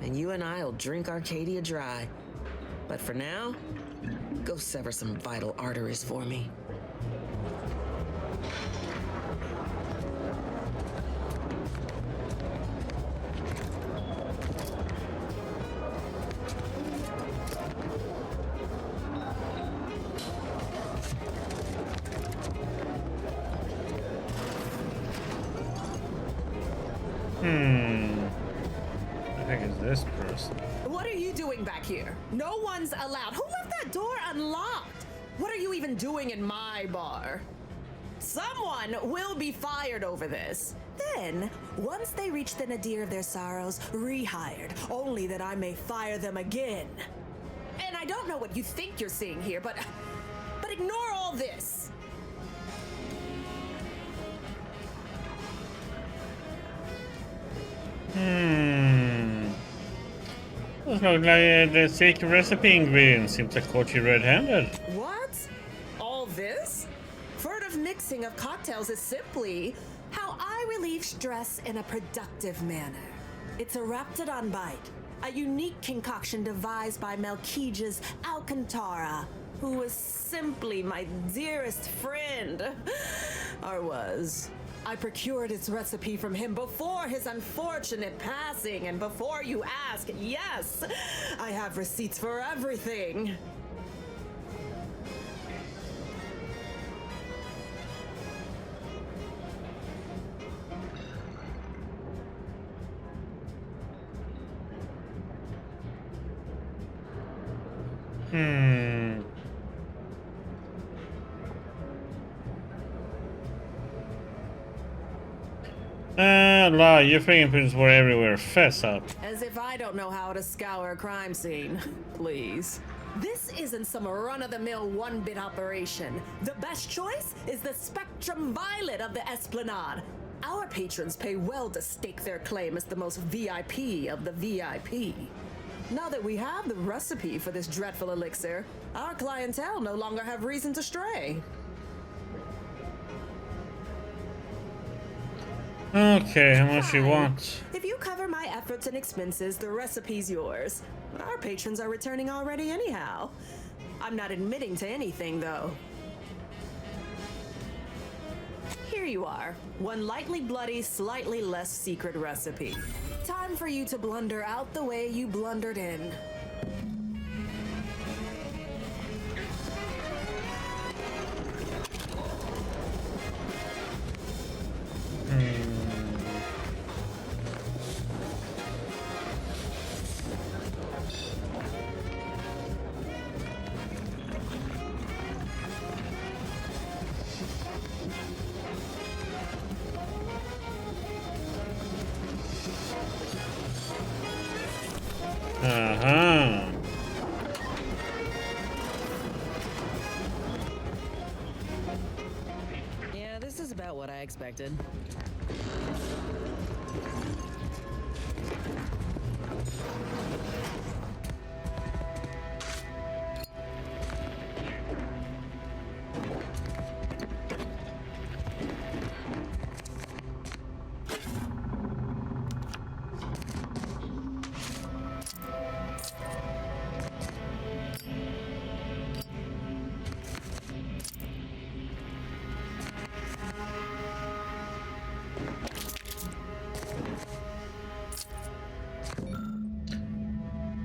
and you and I'll drink Arcadia dry. But for now, go sever some vital arteries for me. I think it's this person. What are you doing back here? No one's allowed. Who left that door unlocked? What are you even doing in my bar? Someone will be fired over this. Then, once they reach the nadir of their sorrows, rehired, only that I may fire them again. And I don't know what you think you're seeing here, but ignore all this. Doesn't look like the secret recipe ingredient seems to caught you red-handed. What? All this? Furtive mixing of cocktails is simply how I relieve stress in a productive manner. It's a Raptidon Bite, a unique concoction devised by Melquiades Alcantara, who was simply my dearest friend. Or was. I procured its recipe from him before his unfortunate passing, and before you ask, yes, I have receipts for everything. Your fingerprints were everywhere. Fess up. As if I don't know how to scour a crime scene. Please. This isn't some run-of-the-mill one-bit operation. The best choice is the Spectrum Violet of the Esplanade. Our patrons pay well to stake their claim as the most VIP of the VIP. Now that we have the recipe for this dreadful elixir, our clientele no longer have reason to stray. Okay, how much you want? If you cover my efforts and expenses, the recipe's yours. Our patrons are returning already anyhow. I'm not admitting to anything, though. Here you are. One lightly bloody, slightly less secret recipe. Time for you to blunder out the way you blundered in. Yeah, this is about what I expected.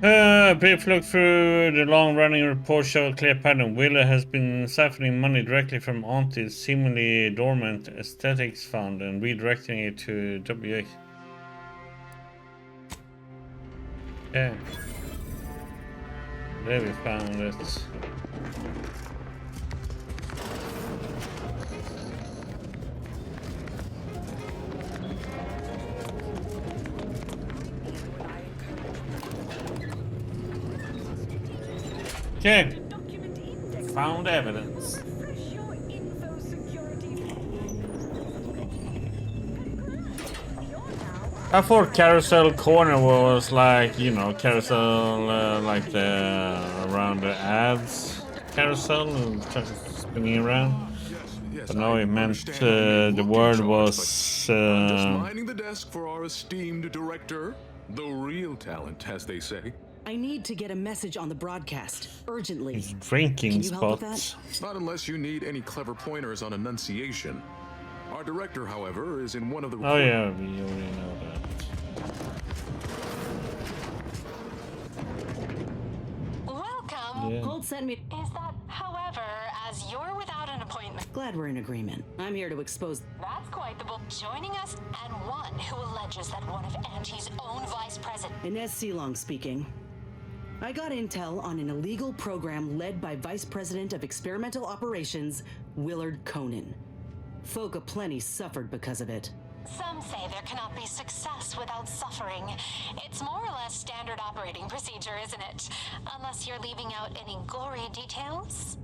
A brief look through the long-running report showed a clear pattern. Wheeler has been siphoning money directly from Auntie's seemingly dormant aesthetics fund and redirecting it to WX. Yeah. There we found it. Okay. Found evidence. I thought Carousel Corner was like, you know, carousel, like the around the ads carousel and just spinning around. But no, it meant the word was. Just minding the desk for our esteemed director, the real talent, as they say. I need to get a message on the broadcast urgently. He's drinking Can you help spots. with that? Not unless you need any clever pointers on enunciation. Our director, however, is in one of the. Oh yeah, we already know that. Welcome. Yeah. Holt sent me. Is that, however, as you're without an appointment? Glad we're in agreement. I'm here to expose. That's quite the bull. Joining us, and one who alleges that one of Auntie's own vice president. Inez Seelong speaking. I got intel on an illegal program led by Vice President of Experimental Operations, Willard Conan. Folk aplenty suffered because of it. Some say there cannot be success without suffering. It's more or less standard operating procedure, isn't it? Unless you're leaving out any gory details.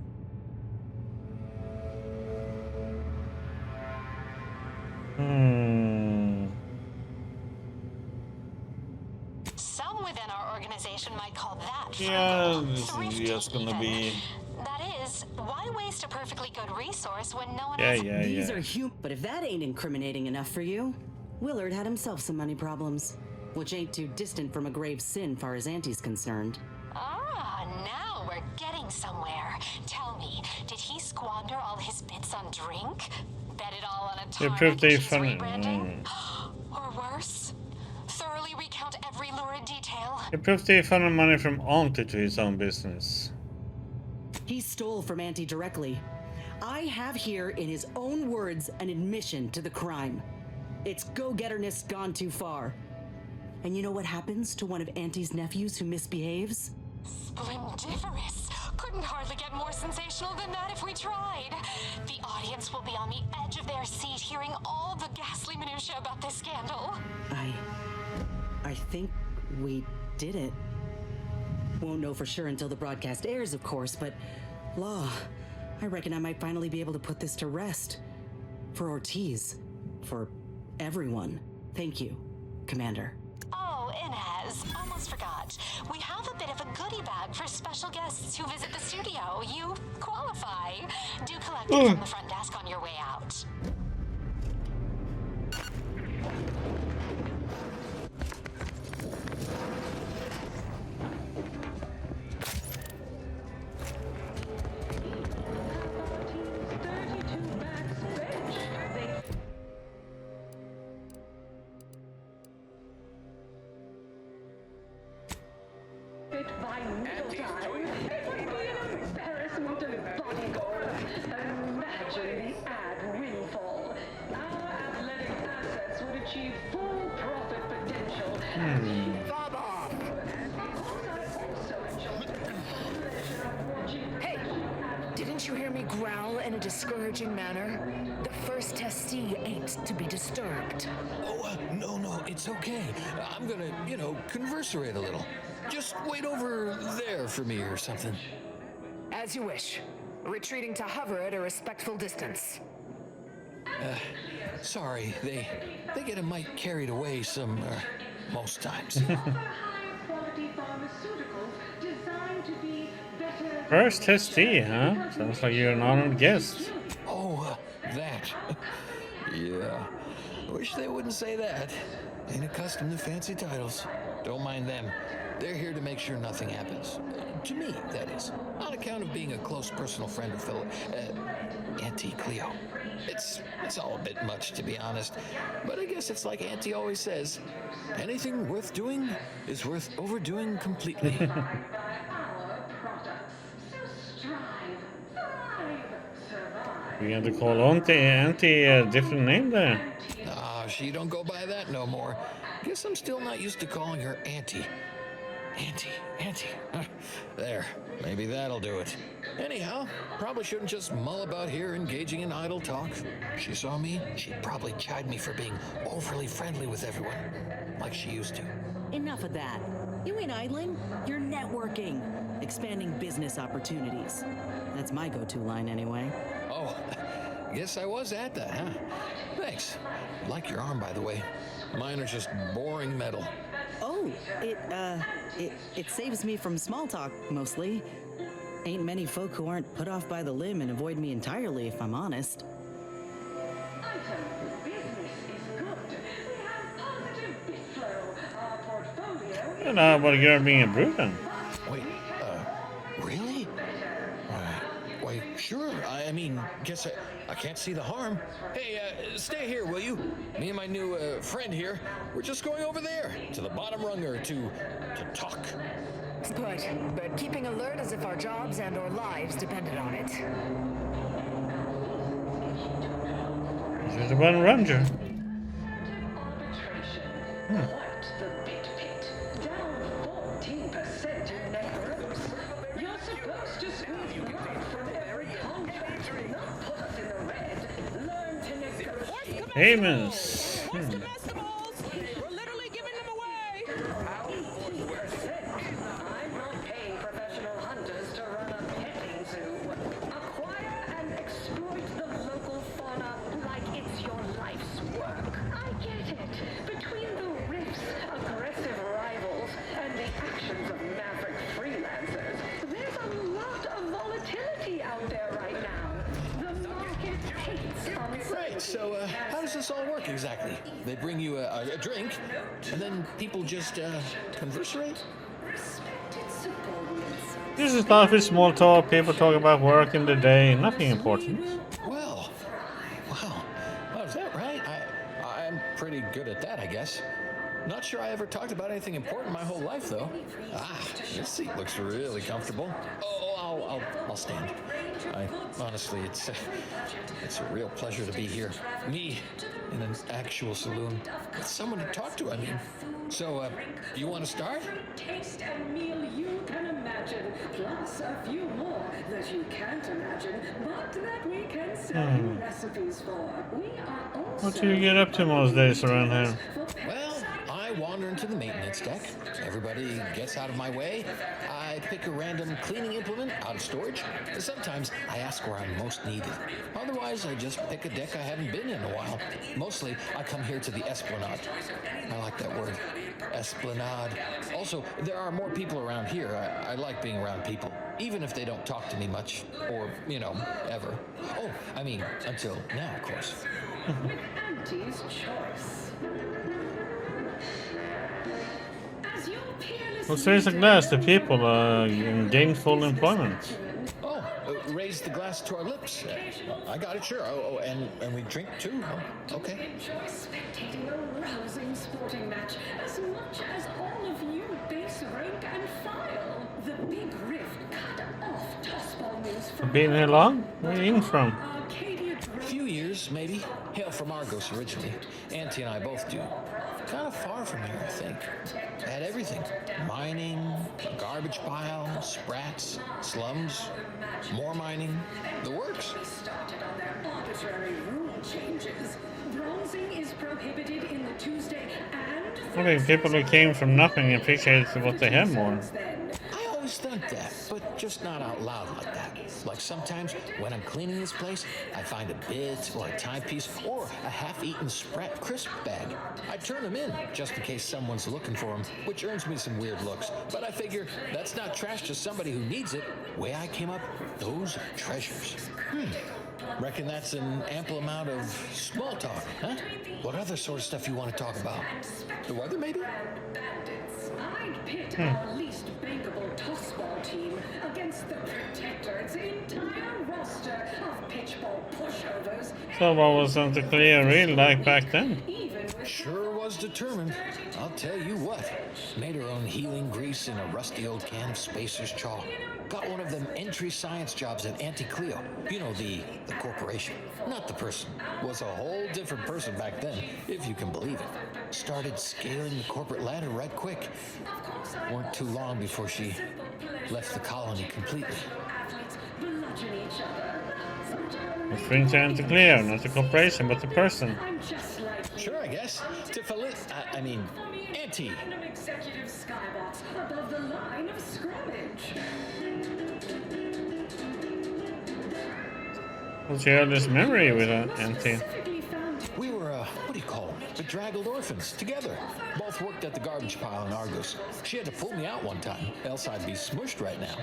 organization might call that Yeah, frugal. this is Thrifty just gonna even. be. That is, why waste a perfectly good resource when no one Yeah, else... yeah, These yeah. are human. But if that ain't incriminating enough for you, Willard had himself some money problems, which ain't too distant from a grave sin far as Auntie's concerned. Ah, now we're getting somewhere. Tell me, did he squander all his bits on drink? Bet it all on a They tarmac proved they cheese found. rebranding? Or worse? Thoroughly recount every lurid detail? He proved they found money from Auntie to his own business. He stole from Auntie directly. I have here, in his own words, an admission to the crime. It's go-getterness gone too far. And you know what happens to one of Auntie's nephews who misbehaves? Splendiferous. Couldn't hardly get more sensational than that if we tried. The audience will be on the edge of their seat hearing all the ghastly minutiae about this scandal. I think we did it. Won't know for sure until the broadcast airs, of course, but Law, I reckon I might finally be able to put this to rest. For Ortiz. For everyone. Thank you, Commander. Oh, Inez, almost forgot. We have a bit of a goodie bag for special guests who visit the studio. You qualify. Do collect it from the front desk on your way out. By middle-time, it would be an embarrassment of body horror. Imagine the ad windfall. Our athletic assets would achieve full profit potential. Bob off! Hey, didn't you hear me growl in a discouraging manner? The first testee ain't to be disturbed. Oh, no, it's okay. I'm gonna, converserate a little. Just wait over there for me or something. As you wish. Retreating to hover at a respectful distance. Sorry, they get a mite carried away most times. High-quality pharmaceuticals designed to be better. First testee, huh? Sounds like you're an honored guest. Oh, that. Yeah. Wish they wouldn't say that. Ain't accustomed to fancy titles. Don't mind them. They're here to make sure nothing happens. To me, that is. On account of being a close personal friend of fellow Auntie Cleo. It's all a bit much, to be honest. But I guess it's like Auntie always says. Anything worth doing is worth overdoing completely. We had to call Auntie a different name there. Ah, she don't go by that no more. Guess I'm still not used to calling her Auntie. Auntie. There, maybe that'll do it. Anyhow, probably shouldn't just mull about here engaging in idle talk. If she saw me, she'd probably chide me for being overly friendly with everyone, like she used to. Enough of that. You ain't idling, you're networking. Expanding business opportunities. That's my go-to line anyway. Oh, guess I was at that, huh? Thanks. Like your arm, by the way. Mine are just boring metal. Oh, it saves me from small talk, mostly. Ain't many folk who aren't put off by the limb and avoid me entirely, if I'm honest. I don't know about you're being a brute then. Wait, really? Wait, sure. I mean, guess I can't see the harm. Hey, stay here, will you? Me and my new friend here, we're just going over there to the bottom runger to talk. Good, but keeping alert as if our jobs and our lives depended on it. This is the one ranger. Amos. We're literally giving them away. I'm not paying professional hunters to run a petting zoo. Acquire and exploit the local fauna like it's your life's work. I get it. Between the rifts, aggressive rivals, and the actions of Right, so how does this all work exactly? They bring you a drink, and then people just conversate? This is life with small talk. People talk about work in the day. Nothing important. Well, wow. Oh, is that right? I'm pretty good at that, I guess. Not sure I ever talked about anything important my whole life, though. This seat looks really comfortable. Oh, I'll stand. Honestly, it's a real pleasure to be here. Me, in an actual saloon, with someone to talk to, I mean. So, you want to start? Taste and meal you can imagine, plus a few more that you can't imagine, but that we can sell you recipes for. We are also... What do you get up to most days around here? Well, I wander into the maintenance deck. Everybody gets out of my way. I pick a random cleaning implement out of storage. Sometimes I ask where I'm most needed. Otherwise, I just pick a deck I haven't been in a while. Mostly, I come here to the Esplanade. I like that word. Esplanade. Also, there are more people around here. I like being around people, even if they don't talk to me much, or, ever. Oh, I mean, until now, of course. With Auntie's choice. As your peerless Let's raise a glass to people in gainful employment. Oh, raise the glass to our lips. I got it, sure. Oh, and we drink too? Oh, okay. enjoy spectating a rousing sporting match as much as all of you base rank and file. The big rift cut off tossball news from Been here long? Where are you in from? A few years, maybe. Hail from Argos originally. Auntie and I both do. Kind of far from here, I think. Had everything. Mining, a garbage pile, sprats, slums, more mining, the works. Started on their arbitrary rule changes. Bronzing is prohibited in the Tuesday and I think people who came from nothing appreciate what they have more. I always think that, but just not out loud like that. Like sometimes when I'm cleaning this place, I find a bit or a timepiece or a half-eaten Sprat crisp bag. I turn them in just in case someone's looking for them, which earns me some weird looks. But I figure that's not trash to somebody who needs it. Way I came up, those are treasures. Reckon that's an ample amount of small talk, huh? What other sort of stuff you want to talk about? The weather, maybe? I'd pit our least bankable tossball team against the Protectorate's entire roster of pitchball pushovers. So what was Santa Clea really like back then? Sure was determined. I'll tell you what. Made her own healing grease in a rusty old can of Spacer's Chaw. Got one of them entry science jobs at Auntie Cleo. You know, the corporation. Not the person. Was a whole different person back then, if you can believe it. Started scaling the corporate ladder right quick. Weren't too long before she left the colony completely. Referring to Santa Clea, not the corporation, but the person. Sure, I guess. To I mean, Auntie. Executive skybox above the line of scrimmage. What's your earliest memory with Auntie? We were, what do you call them? Bedraggled orphans, together. Both worked at the garbage pile in Argos. She had to pull me out one time, else I'd be smushed right now.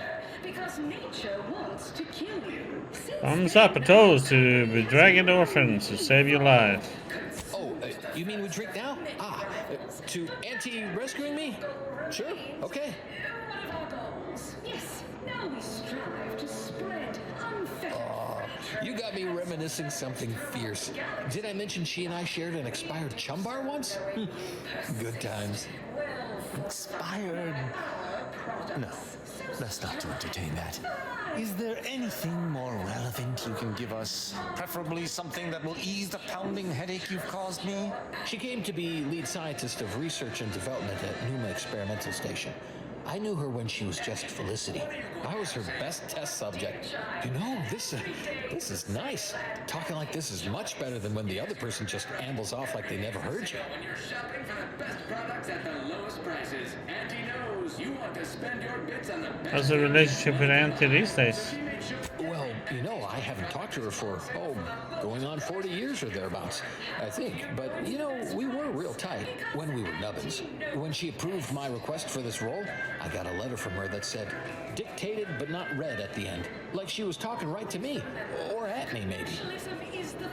Because nature wants to kill you. Thumbs up a toast to bedraggled orphans to save your life. Oh, you mean we drink now? To Auntie rescuing me? Sure, okay. Yes, now we strive to spread unfair. You got me reminiscing something fierce. Did I mention she and I shared an expired chum bar once? Good times. Expired? No, let's not to entertain that. Is there anything more relevant you can give us? Preferably something that will ease the pounding headache you've caused me? She came to be lead scientist of research and development at Numa Experimental Station. I knew her when she was just Felicity. I was her best test subject. You know, this is nice. Talking like this is much better than when the other person just ambles off like they never heard you. When you're shopping for the best products at the lowest prices, Auntie knows you want to spend your bits on the best. How's the relationship with Auntie these days? Well, you know, I haven't talked to her for, going on 40 years or thereabouts, I think. But, you know, we were real tight when we were nubbins. When she approved my request for this role, I got a letter from her that said, dictated but not read at the end. Like she was talking right to me. Or at me, maybe. Is the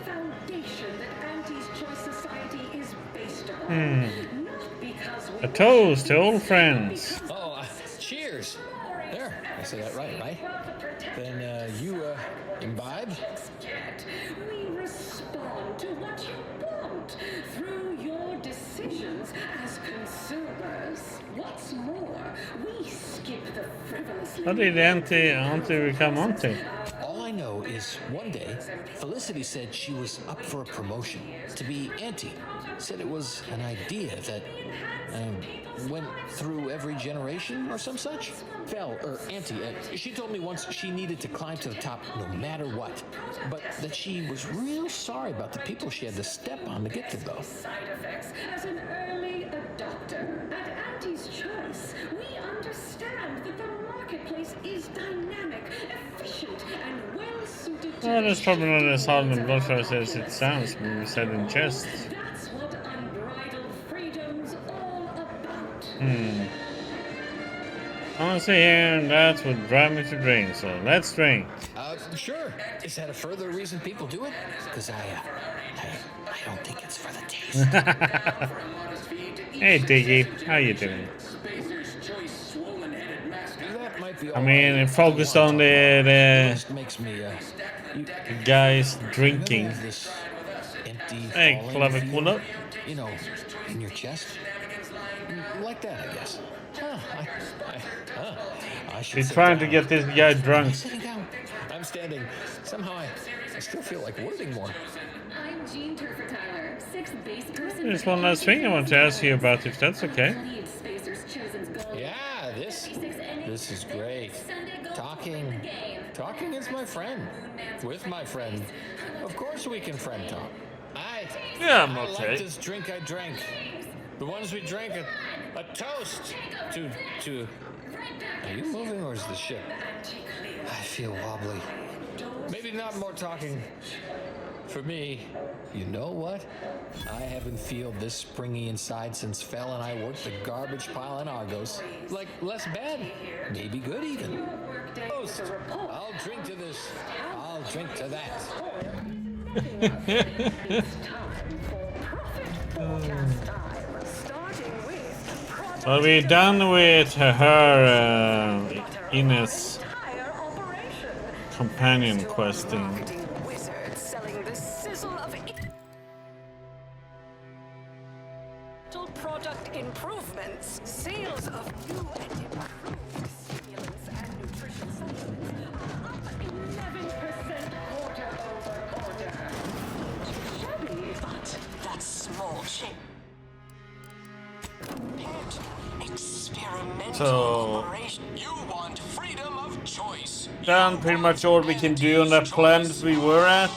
A toast to old friends. Oh, cheers. There, I said that right? Then you imbibe? We respond to what you want through your decisions as consumers. What's more, we skip the frivolously. How did Auntie become Auntie? All I know is one day, Felicity said she was up for a promotion to be Auntie. Said it was an idea that went through every generation or some such. Auntie, she told me once she needed to climb to the top no matter what, but that she was real sorry about the people she had to step on to get to those. Side effects as an early adopter. At Auntie's Choice, we understand that the marketplace is dynamic, efficient, and well suited to. Well, that's probably not as hard in Bloodfest as it sounds when we said in chest. That's what unbridled freedom's all about. Honestly, here, that's what drive me to drink, so let's drink. Sure. Is that a further reason people do it? Because I don't think it's for the taste. Hey, Diggy, how you doing? That might be I mean, it focused on the makes me guys drinking. this empty. Hey, falling clever, feeling, cool up. You know, in your chest. Like that, I guess. I should We're sit trying to down. get this guy drunk. I'm sitting down. I'm standing. Somehow I still feel like wording more. I'm Jean Turfer Tyler, 6th base person. There's one last thing I want to ask you about, if that's okay. Yeah, this is great. Talking is my friend. With my friend. Of course we can friend talk. Yeah, I'm I okay. like this drink I drank. The ones we drank, a toast to. Are you moving or is the ship? I feel wobbly. Maybe not more talking. For me, you know what? I haven't felt this springy inside since Fel and I worked the garbage pile in Argos. Like, less bad. Maybe good even. Toast. I'll drink to this. I'll drink to that. Are we done with her Ines companion questing? Wizard selling the sizzle of product improvements, sales of new and improved stimulants and nutrition supplements are up 11% quarter over quarter. Shabby, but that's small change. Experimental So, operation. You want freedom of choice. done pretty much all we can do on that planet we were at.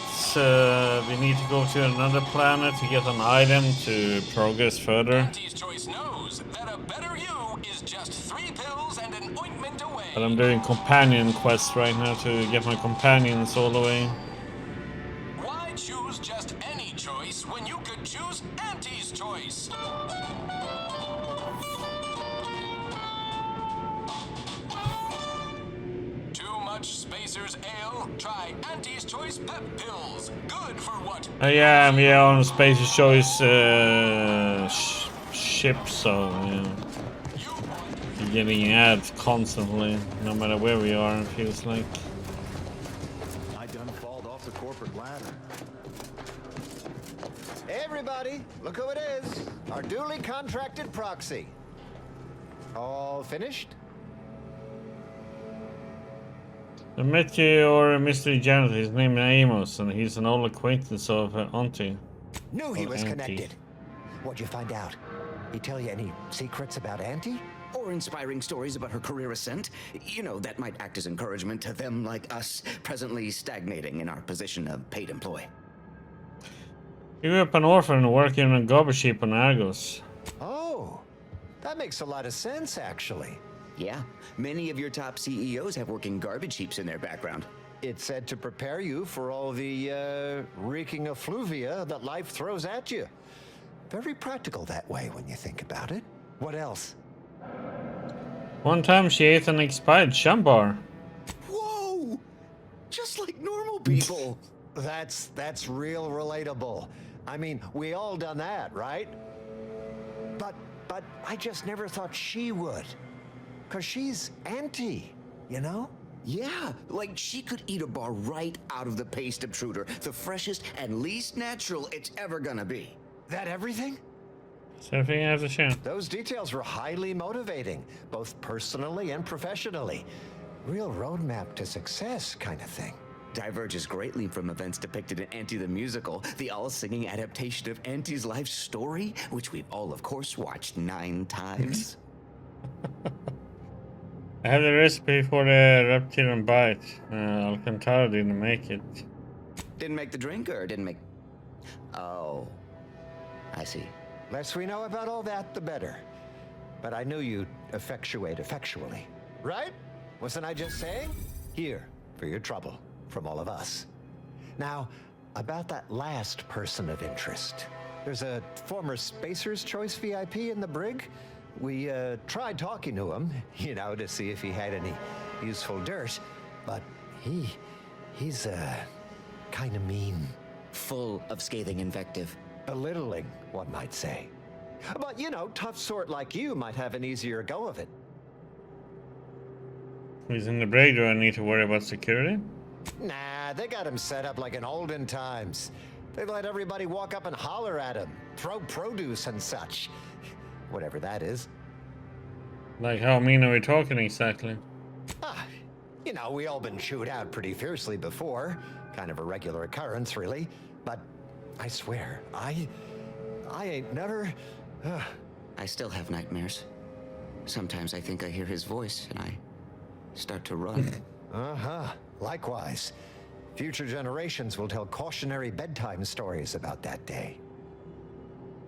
We need to go to another planet to get an item to progress further. Auntie's Choice knows that a better you is just 3 pills and an ointment away. But I'm doing companion quests right now to get my companions all the way. Why choose just any choice when you could choose Auntie's Choice? Too much Spacer's Ale? Try Auntie's Choice Pep Pills. Good for what? Yeah, I'm here on Space's Choice ship, so yeah. You're getting ads constantly, no matter where we are, it feels like. I done falled off the corporate ladder. Hey everybody, look who it is. Our duly contracted proxy. All finished? I met your mystery janitor, his name is Amos, and he's an old acquaintance of Auntie. Knew he Or was Auntie. connected. What'd you find out? He tell you any secrets about Auntie? Or inspiring stories about her career ascent. You know, that might act as encouragement to them like us, presently stagnating in our position of paid employee. He grew up an orphan working on a garbage heap on Argos. Oh, that makes a lot of sense, actually. Yeah, many of your top CEOs have working garbage heaps in their background. It's said to prepare you for all the reeking effluvia that life throws at you. Very practical that way when you think about it. What else? One time she ate an expired shambar. Whoa! Just like normal people. That's real relatable. I mean, we all done that, right? But I just never thought she would. 'Cause she's anti, you know? Yeah, like she could eat a bar right out of the paste obtruder, the freshest and least natural it's ever gonna be. That everything? So everything has a chance. Those details were highly motivating, both personally and professionally. Real roadmap to success kind of thing. Diverges greatly from events depicted in Auntie the Musical, the all-singing adaptation of Auntie's life story, which we've all, of course, watched 9 times. I have the recipe for the reptilian bite. Alcantara didn't make it. Didn't make the drink, or didn't make... Oh, I see. Less we know about all that, the better. But I knew you'd effectuate effectually. Right? Wasn't I just saying? Here, for your trouble. From all of us. Now, about that last person of interest. There's a former Spacer's Choice VIP in the brig. We tried talking to him, you know, to see if he had any useful dirt. But he's kind of mean. Full of scathing invective. Belittling, one might say. But, you know, tough sort like you might have an easier go of it. He's in the brig. Do I need to worry about security? Nah, they got him set up like in olden times. They let everybody walk up and holler at him, throw produce and such. Whatever that is. Like, how mean are we talking exactly? You know, we all been chewed out pretty fiercely before. Kind of a regular occurrence, really. But I swear, I ain't never... I still have nightmares. Sometimes I think I hear his voice and I start to run. Uh-huh. Likewise. Future generations will tell cautionary bedtime stories about that day.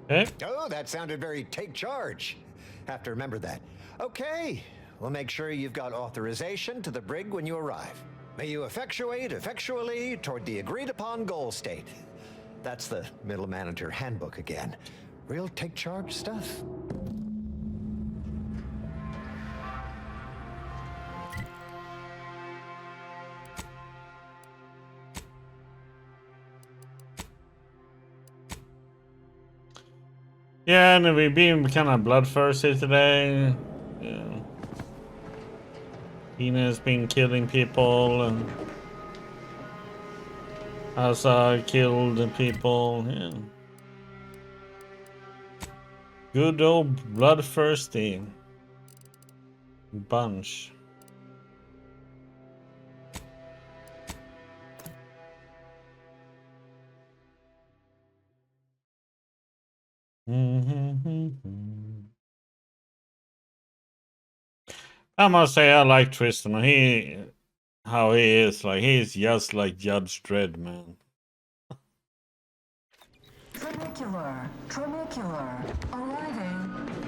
Eh? Oh, that sounded very take charge. Have to remember that. Okay, we'll make sure you've got authorization to the brig when you arrive. May you effectuate effectually toward the agreed upon goal state. That's the middle manager handbook again. Real take charge stuff. Yeah, and we've been kind of bloodthirsty today. Yeah. Ina's been killing people, and Asa killed the people. Yeah. Good old bloodthirsty bunch. I must say I like Tristan. How he is, like he's just like Judge Dredd, man. Trinicular, arriving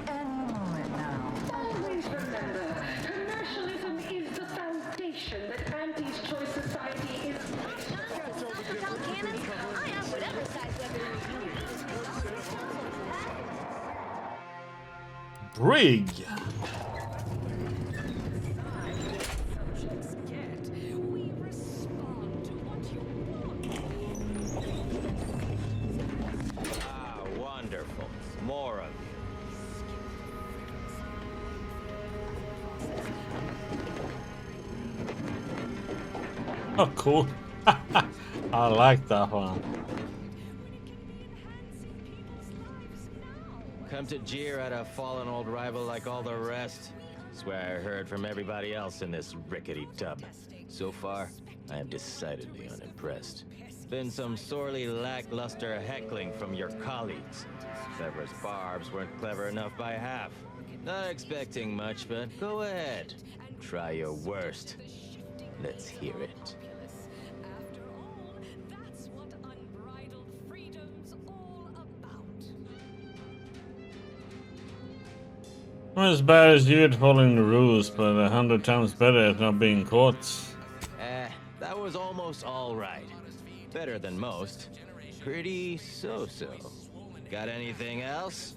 any moment now. Always remember, commercialism is the foundation that Auntie's Choice Society is. I have whatever size weapon you use. Brig. Wonderful. More of you. Oh, cool. I like that one. Come to jeer at a fallen old rival like all the rest. Swear I heard from everybody else in this rickety tub. So far, I am decidedly unimpressed. Been some sorely lackluster heckling from your colleagues. Clever as barbs weren't clever enough by half. Not expecting much, but go ahead. Try your worst. Let's hear it. Not as bad as you at following the rules, but 100 times better at not being caught. That was almost all right. Better than most. Pretty so-so. Got anything else?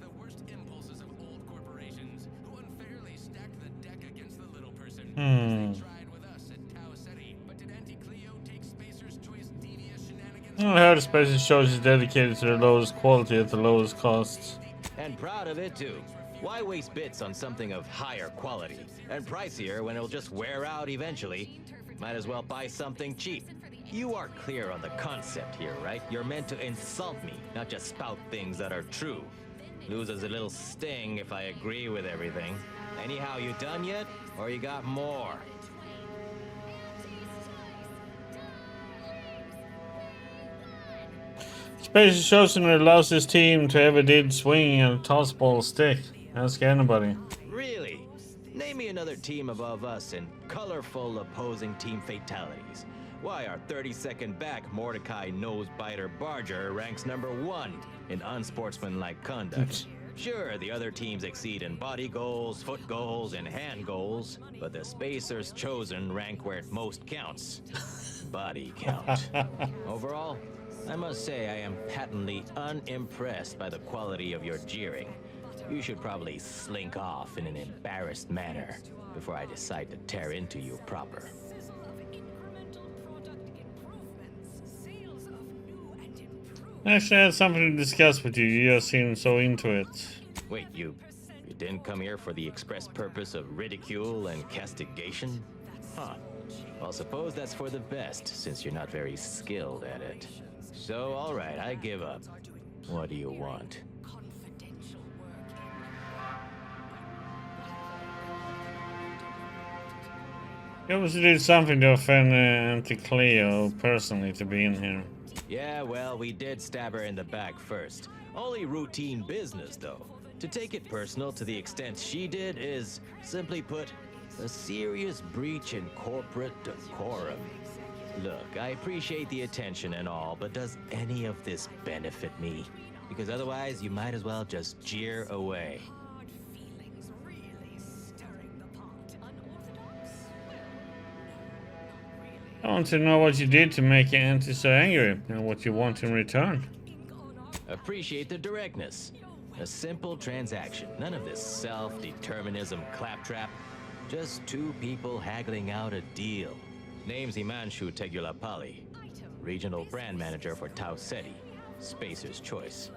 I heard Spacer's Choice is dedicated to the lowest quality at the lowest cost. And proud of it, too. Why waste bits on something of higher quality and pricier when it'll just wear out eventually? Might as well buy something cheap. You are clear on the concept here, right? You're meant to insult me, not just spout things that are true. Loses a little sting if I agree with everything. Anyhow, you done yet? Or you got more? Space Chosen allows his team to ever did swinging a tossball stick. Ask anybody. Really? Name me another team above us in colorful opposing team fatalities. Why, our 32nd back Mordecai Nosebiter Barger ranks #1 in unsportsmanlike conduct. Sure, the other teams exceed in body goals, foot goals, and hand goals, but the Spacers Chosen rank where it most counts. Body count. Overall, I must say I am patently unimpressed by the quality of your jeering. You should probably slink off in an embarrassed manner before I decide to tear into you proper. Actually, I had something to discuss with you. You just seem so into it. Wait, you didn't come here for the express purpose of ridicule and castigation? Huh. Well, suppose that's for the best, since you're not very skilled at it. So, alright, I give up. What do you want? You obviously did something to offend Auntie Cleo personally to be in here. Yeah, well, we did stab her in the back first. Only routine business, though. To take it personal to the extent she did is, simply put, a serious breach in corporate decorum. Look, I appreciate the attention and all, but does any of this benefit me? Because otherwise, you might as well just jeer away. I want to know what you did to make your auntie so angry, and what you want in return. Appreciate the directness. A simple transaction. None of this self-determinism claptrap. Just two people haggling out a deal. Name's Himanshu Tegulapalli, regional brand manager for Tau Ceti, Spacer's Choice.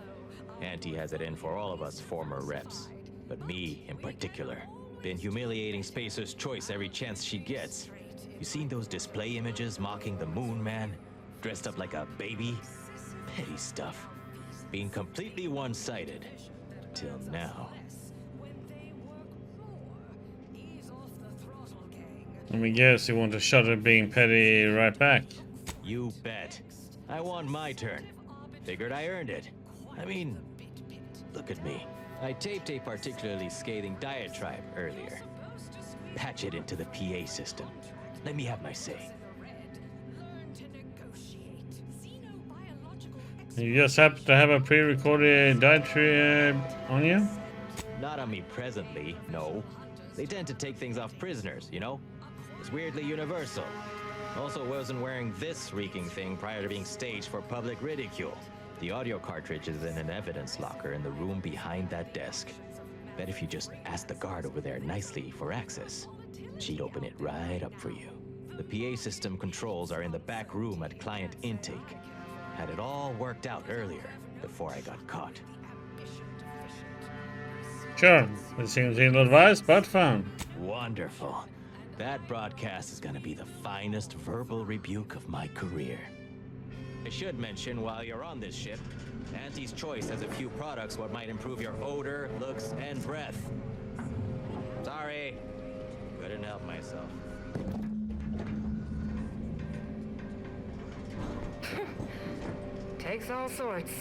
Auntie has it in for all of us former reps, but me in particular. Been humiliating Spacer's Choice every chance she gets. You seen those display images mocking the Moon Man, dressed up like a baby? Petty stuff. Being completely one-sided. Till now. Let me guess, you want to shut at being petty right back. You bet. I won my turn. Figured I earned it. I mean, look at me. I taped a particularly scathing diatribe earlier. Patch it into the PA system. Let me have my say. You just happen to have a pre-recorded diatribe on you? Not on me presently, no. They tend to take things off prisoners, you know? It's weirdly universal. Also wasn't wearing this reeking thing prior to being staged for public ridicule. The audio cartridge is in an evidence locker in the room behind that desk. Bet if you just ask the guard over there nicely for access, she'd open it right up for you. The PA system controls are in the back room at client intake. Had it all worked out earlier, before I got caught. Sure, it seems ill-advised, but fun. Wonderful. That broadcast is gonna be the finest verbal rebuke of my career. I should mention while you're on this ship, Auntie's Choice has a few products what might improve your odor, looks, and breath. Sorry, couldn't help myself. Takes all sorts.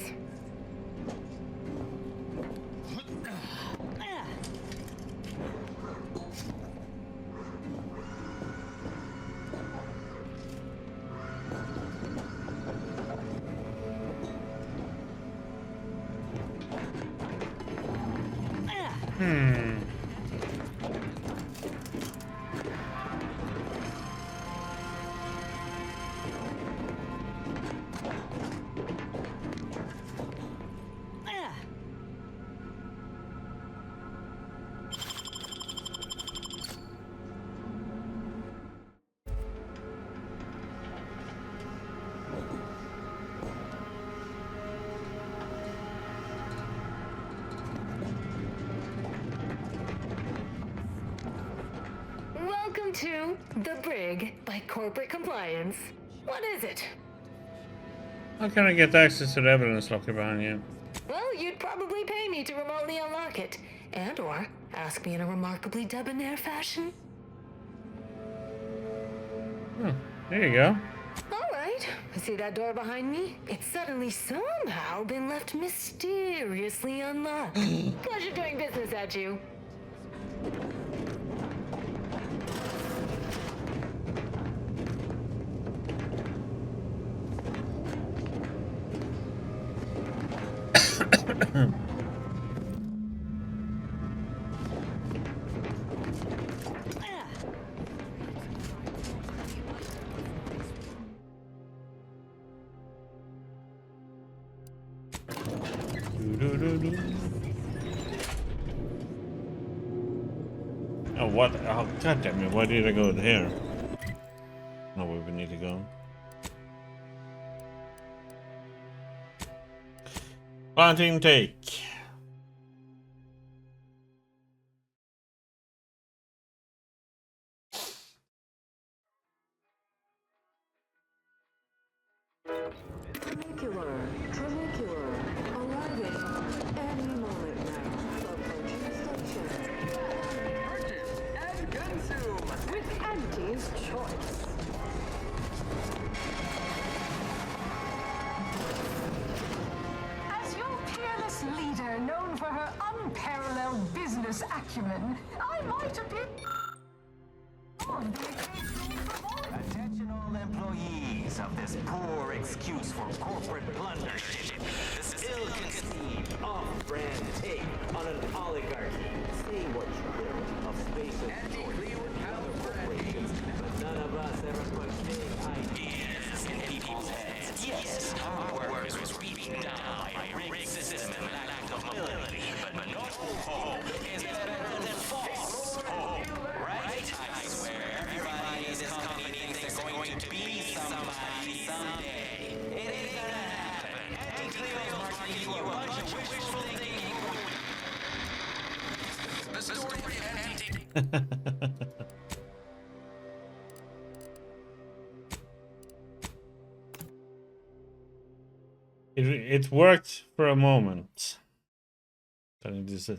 The brig by corporate compliance. What is it? How can I get access to the evidence locker behind you? Well, you'd probably pay me to remotely unlock it. And or ask me in a remarkably debonair fashion. Oh, there you go. Alright, see that door behind me? It's suddenly somehow been left mysteriously unlocked. Pleasure doing business at you. Oh, what? Oh, god damn it. Why did I go there? Not where we need to go. Plant intake. Tramicular, arriving any moment now. Approaching station. Purchase and consume with Auntie's choice. As your peerless leader, known for her unparalleled business acumen, I might appear on the occasional promotion. Attention all employees of this poor excuse for corporate blundership. This ill-conceived, off-brand take on an oligarchy. Say what you will of space and other corporations, but none of us ever put big ideas in people's heads. Yes, our workers was beaten down by a rigged system and lack of mobility, but no hope is better than false hope, right? I swear, everybody in this company thinks they're going to be somebody someday. It ain't gonna happen. Anti-Cleo's marketing you a bunch of wishful thinking. The story of Anti... It worked for a moment. Then it just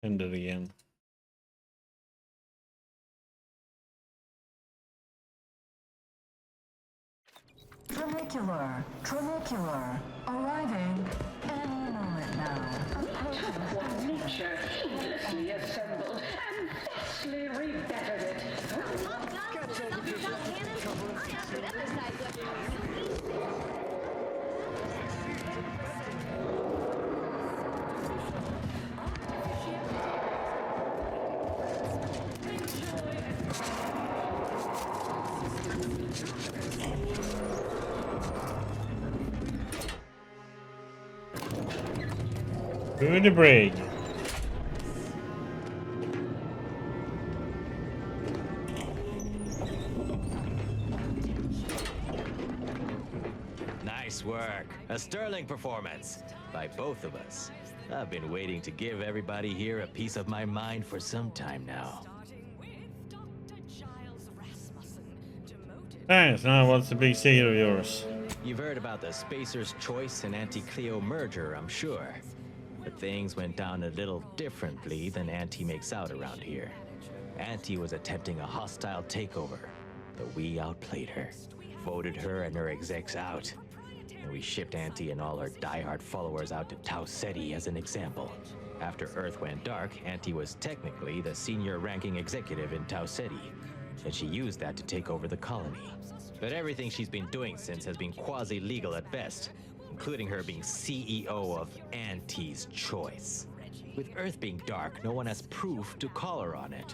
ended again. Tramicular, arriving any moment now. One nature, heedlessly assembled and vastly rebettered it. Through the brig. Nice work. A sterling performance by both of us. I've been waiting to give everybody here a piece of my mind for some time now. Thanks. Now, what's the big secret of yours? You've heard about the Spacer's Choice and Anti-Cleo merger, I'm sure. But things went down a little differently than Auntie makes out around here. Auntie was attempting a hostile takeover, but we outplayed her, voted her and her execs out, and we shipped Auntie and all her diehard followers out to Tau Ceti as an example. After Earth went dark, Auntie was technically the senior ranking executive in Tau Ceti, and she used that to take over the colony. But everything she's been doing since has been quasi-legal at best, including her being CEO of Auntie's Choice. With Earth being dark, no one has proof to call her on it.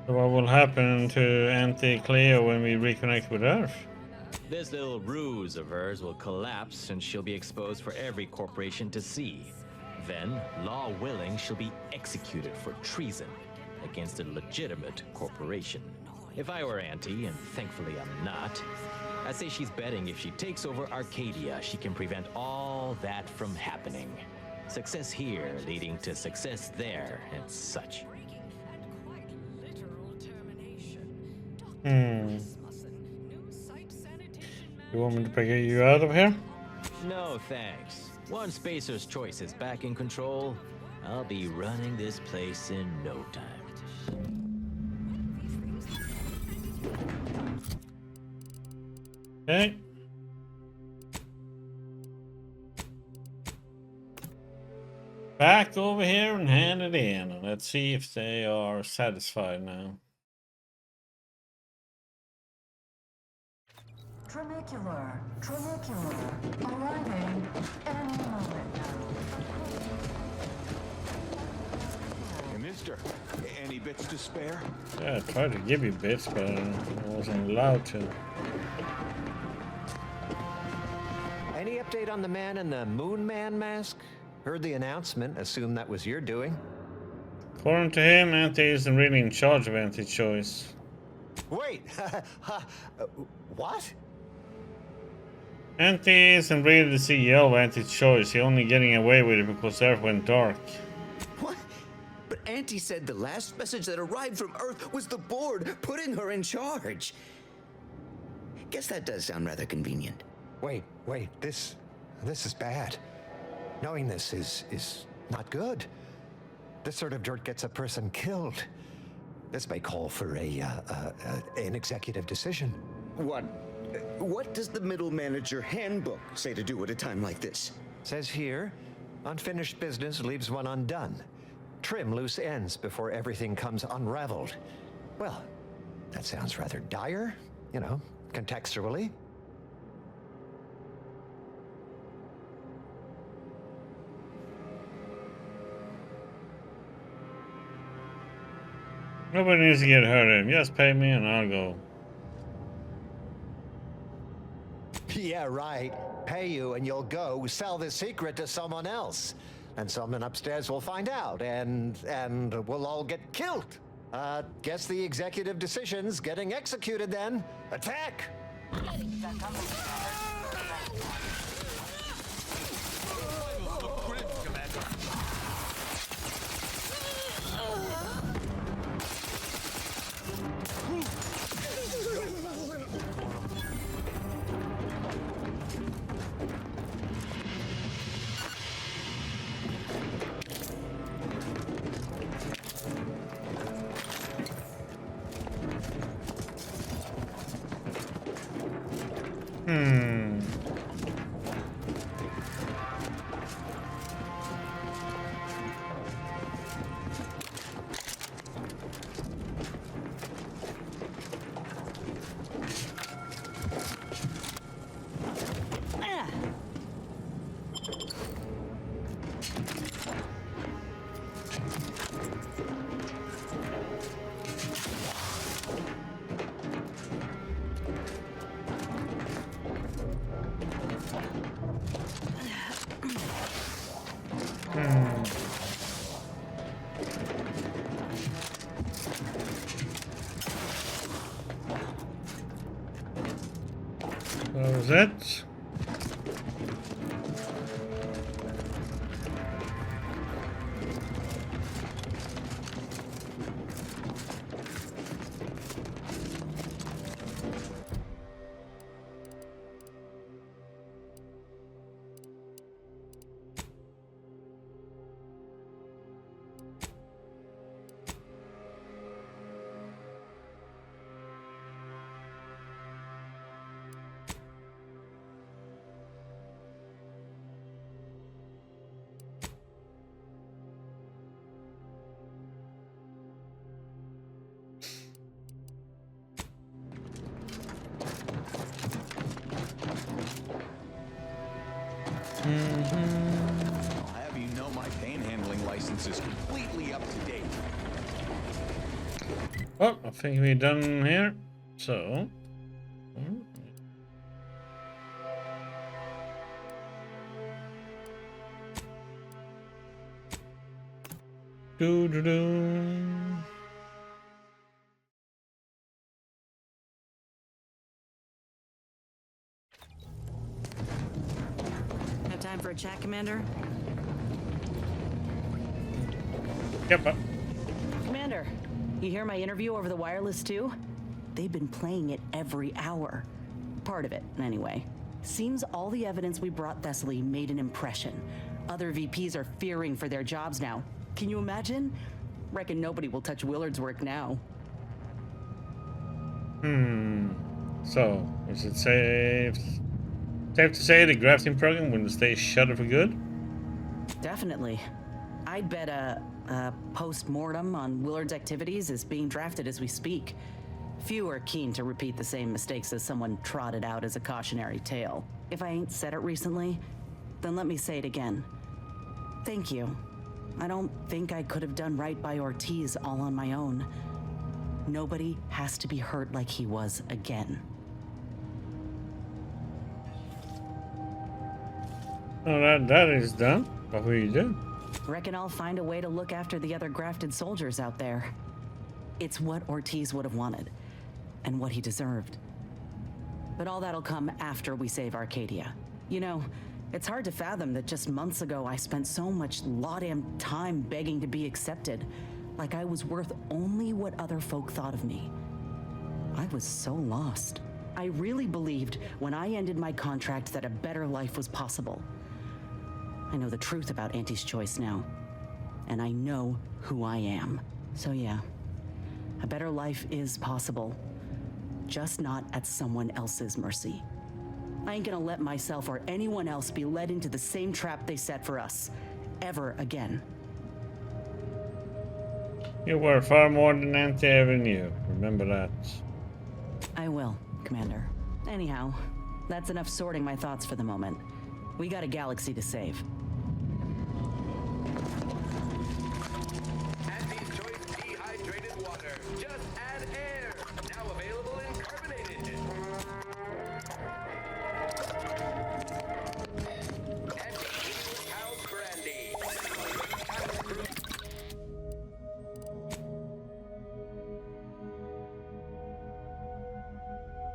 So what will happen to Auntie Cleo when we reconnect with Earth? This little ruse of hers will collapse and she'll be exposed for every corporation to see. Then, law willing, she'll be executed for treason against a legitimate corporation. If I were Auntie, and thankfully I'm not, I'd say she's betting if she takes over Arcadia, she can prevent all that from happening. Success here leading to success there and such. You want me to pick you out of here? No thanks. Once Spacer's Choice is back in control, I'll be running this place in no time. Okay. Back over here and hand it in. Let's see if they are satisfied now. Tramicular, arriving any moment now. Hey, mister, any bits to spare? Yeah, I tried to give you bits, but I wasn't allowed to. Any update on the man in the Moon Man mask? Heard the announcement, assume that was your doing. According to him, Anti isn't really in charge of Anti-Choice. Wait, what? Anti isn't really the CEO of Anti-Choice. He's only getting away with it because Earth went dark. What? But Auntie said the last message that arrived from Earth was the board putting her in charge. Guess that does sound rather convenient. Wait, this is bad. Knowing this is not good. This sort of dirt gets a person killed. This may call for an executive decision. What does the middle manager handbook say to do at a time like this? Says here, unfinished business leaves one undone. Trim loose ends before everything comes unraveled. Well, that sounds rather dire, you know, contextually. Nobody needs to get hurt. Just pay me and I'll go. Yeah, right. Pay you and you'll go sell the secret to someone else. And someone upstairs will find out and we'll all get killed. Guess the executive decision's getting executed then. Attack! That was it. I'll have you know my panhandling license is completely up to date. Well, I think we're done here. So. Do. Have time for a chat, Commander? Yep. Commander, you hear my interview over the wireless too? They've been playing it every hour. Part of it, anyway. Seems all the evidence we brought Thessaly made an impression. Other VPs are fearing for their jobs now. Can you imagine? Reckon nobody will touch Willard's work now. So, is it safe to say the grafting program will stay shut for good? Definitely. I'd bet a post-mortem on Willard's activities is being drafted as we speak. Few are keen to repeat the same mistakes as someone trotted out as a cautionary tale. If I ain't said it recently, then let me say it again. Thank you. I don't think I could have done right by Ortiz all on my own. Nobody has to be hurt like he was again. Well, that is done. What will you do? Reckon I'll find a way to look after the other grafted soldiers out there. It's what Ortiz would have wanted, and what he deserved. But all that'll come after we save Arcadia. You know, it's hard to fathom that just months ago I spent so much law-damn time begging to be accepted, like I was worth only what other folk thought of me. I was so lost. I really believed when I ended my contract that a better life was possible. I know the truth about Auntie's choice now, and I know who I am. So yeah, a better life is possible, just not at someone else's mercy. I ain't gonna let myself or anyone else be led into the same trap they set for us, ever again. You were far more than Auntie ever knew. Remember that. I will, Commander. Anyhow, that's enough sorting my thoughts for the moment. We got a galaxy to save. Auntie's Choice dehydrated water. Just add air. Now available in carbonated. Auntie's House Brandy.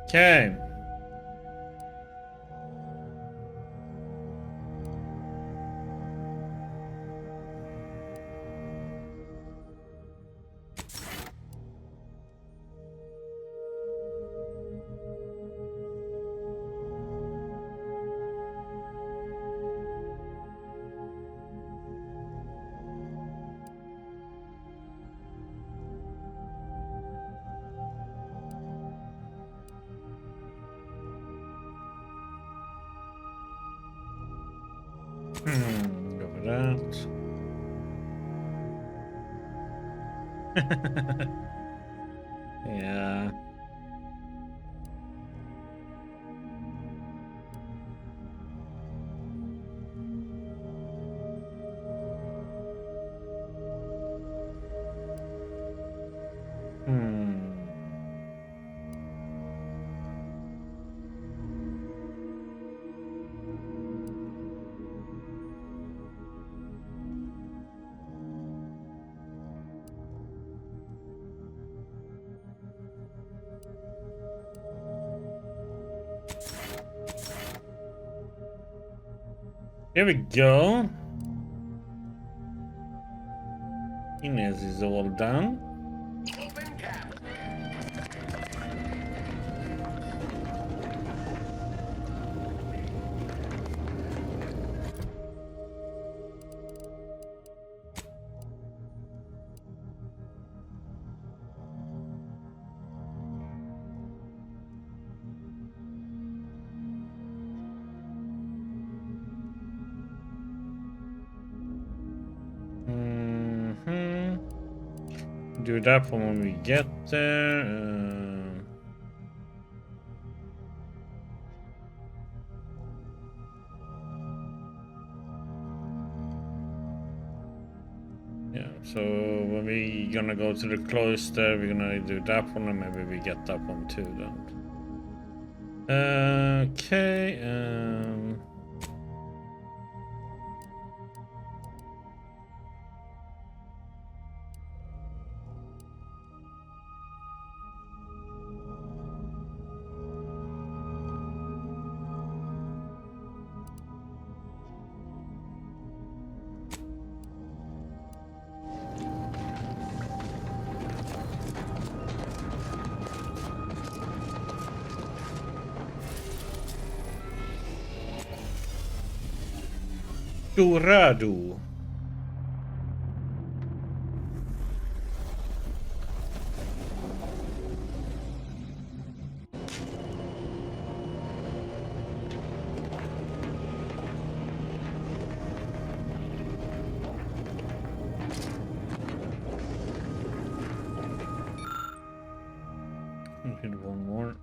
Okay. Go for that. Yeah. Here we go. Inez is all done. Do that for when we get there. Yeah, so when we gonna go to the cloister, we're gonna do that one, and maybe we get that one too then. Okay. Dorado. One more.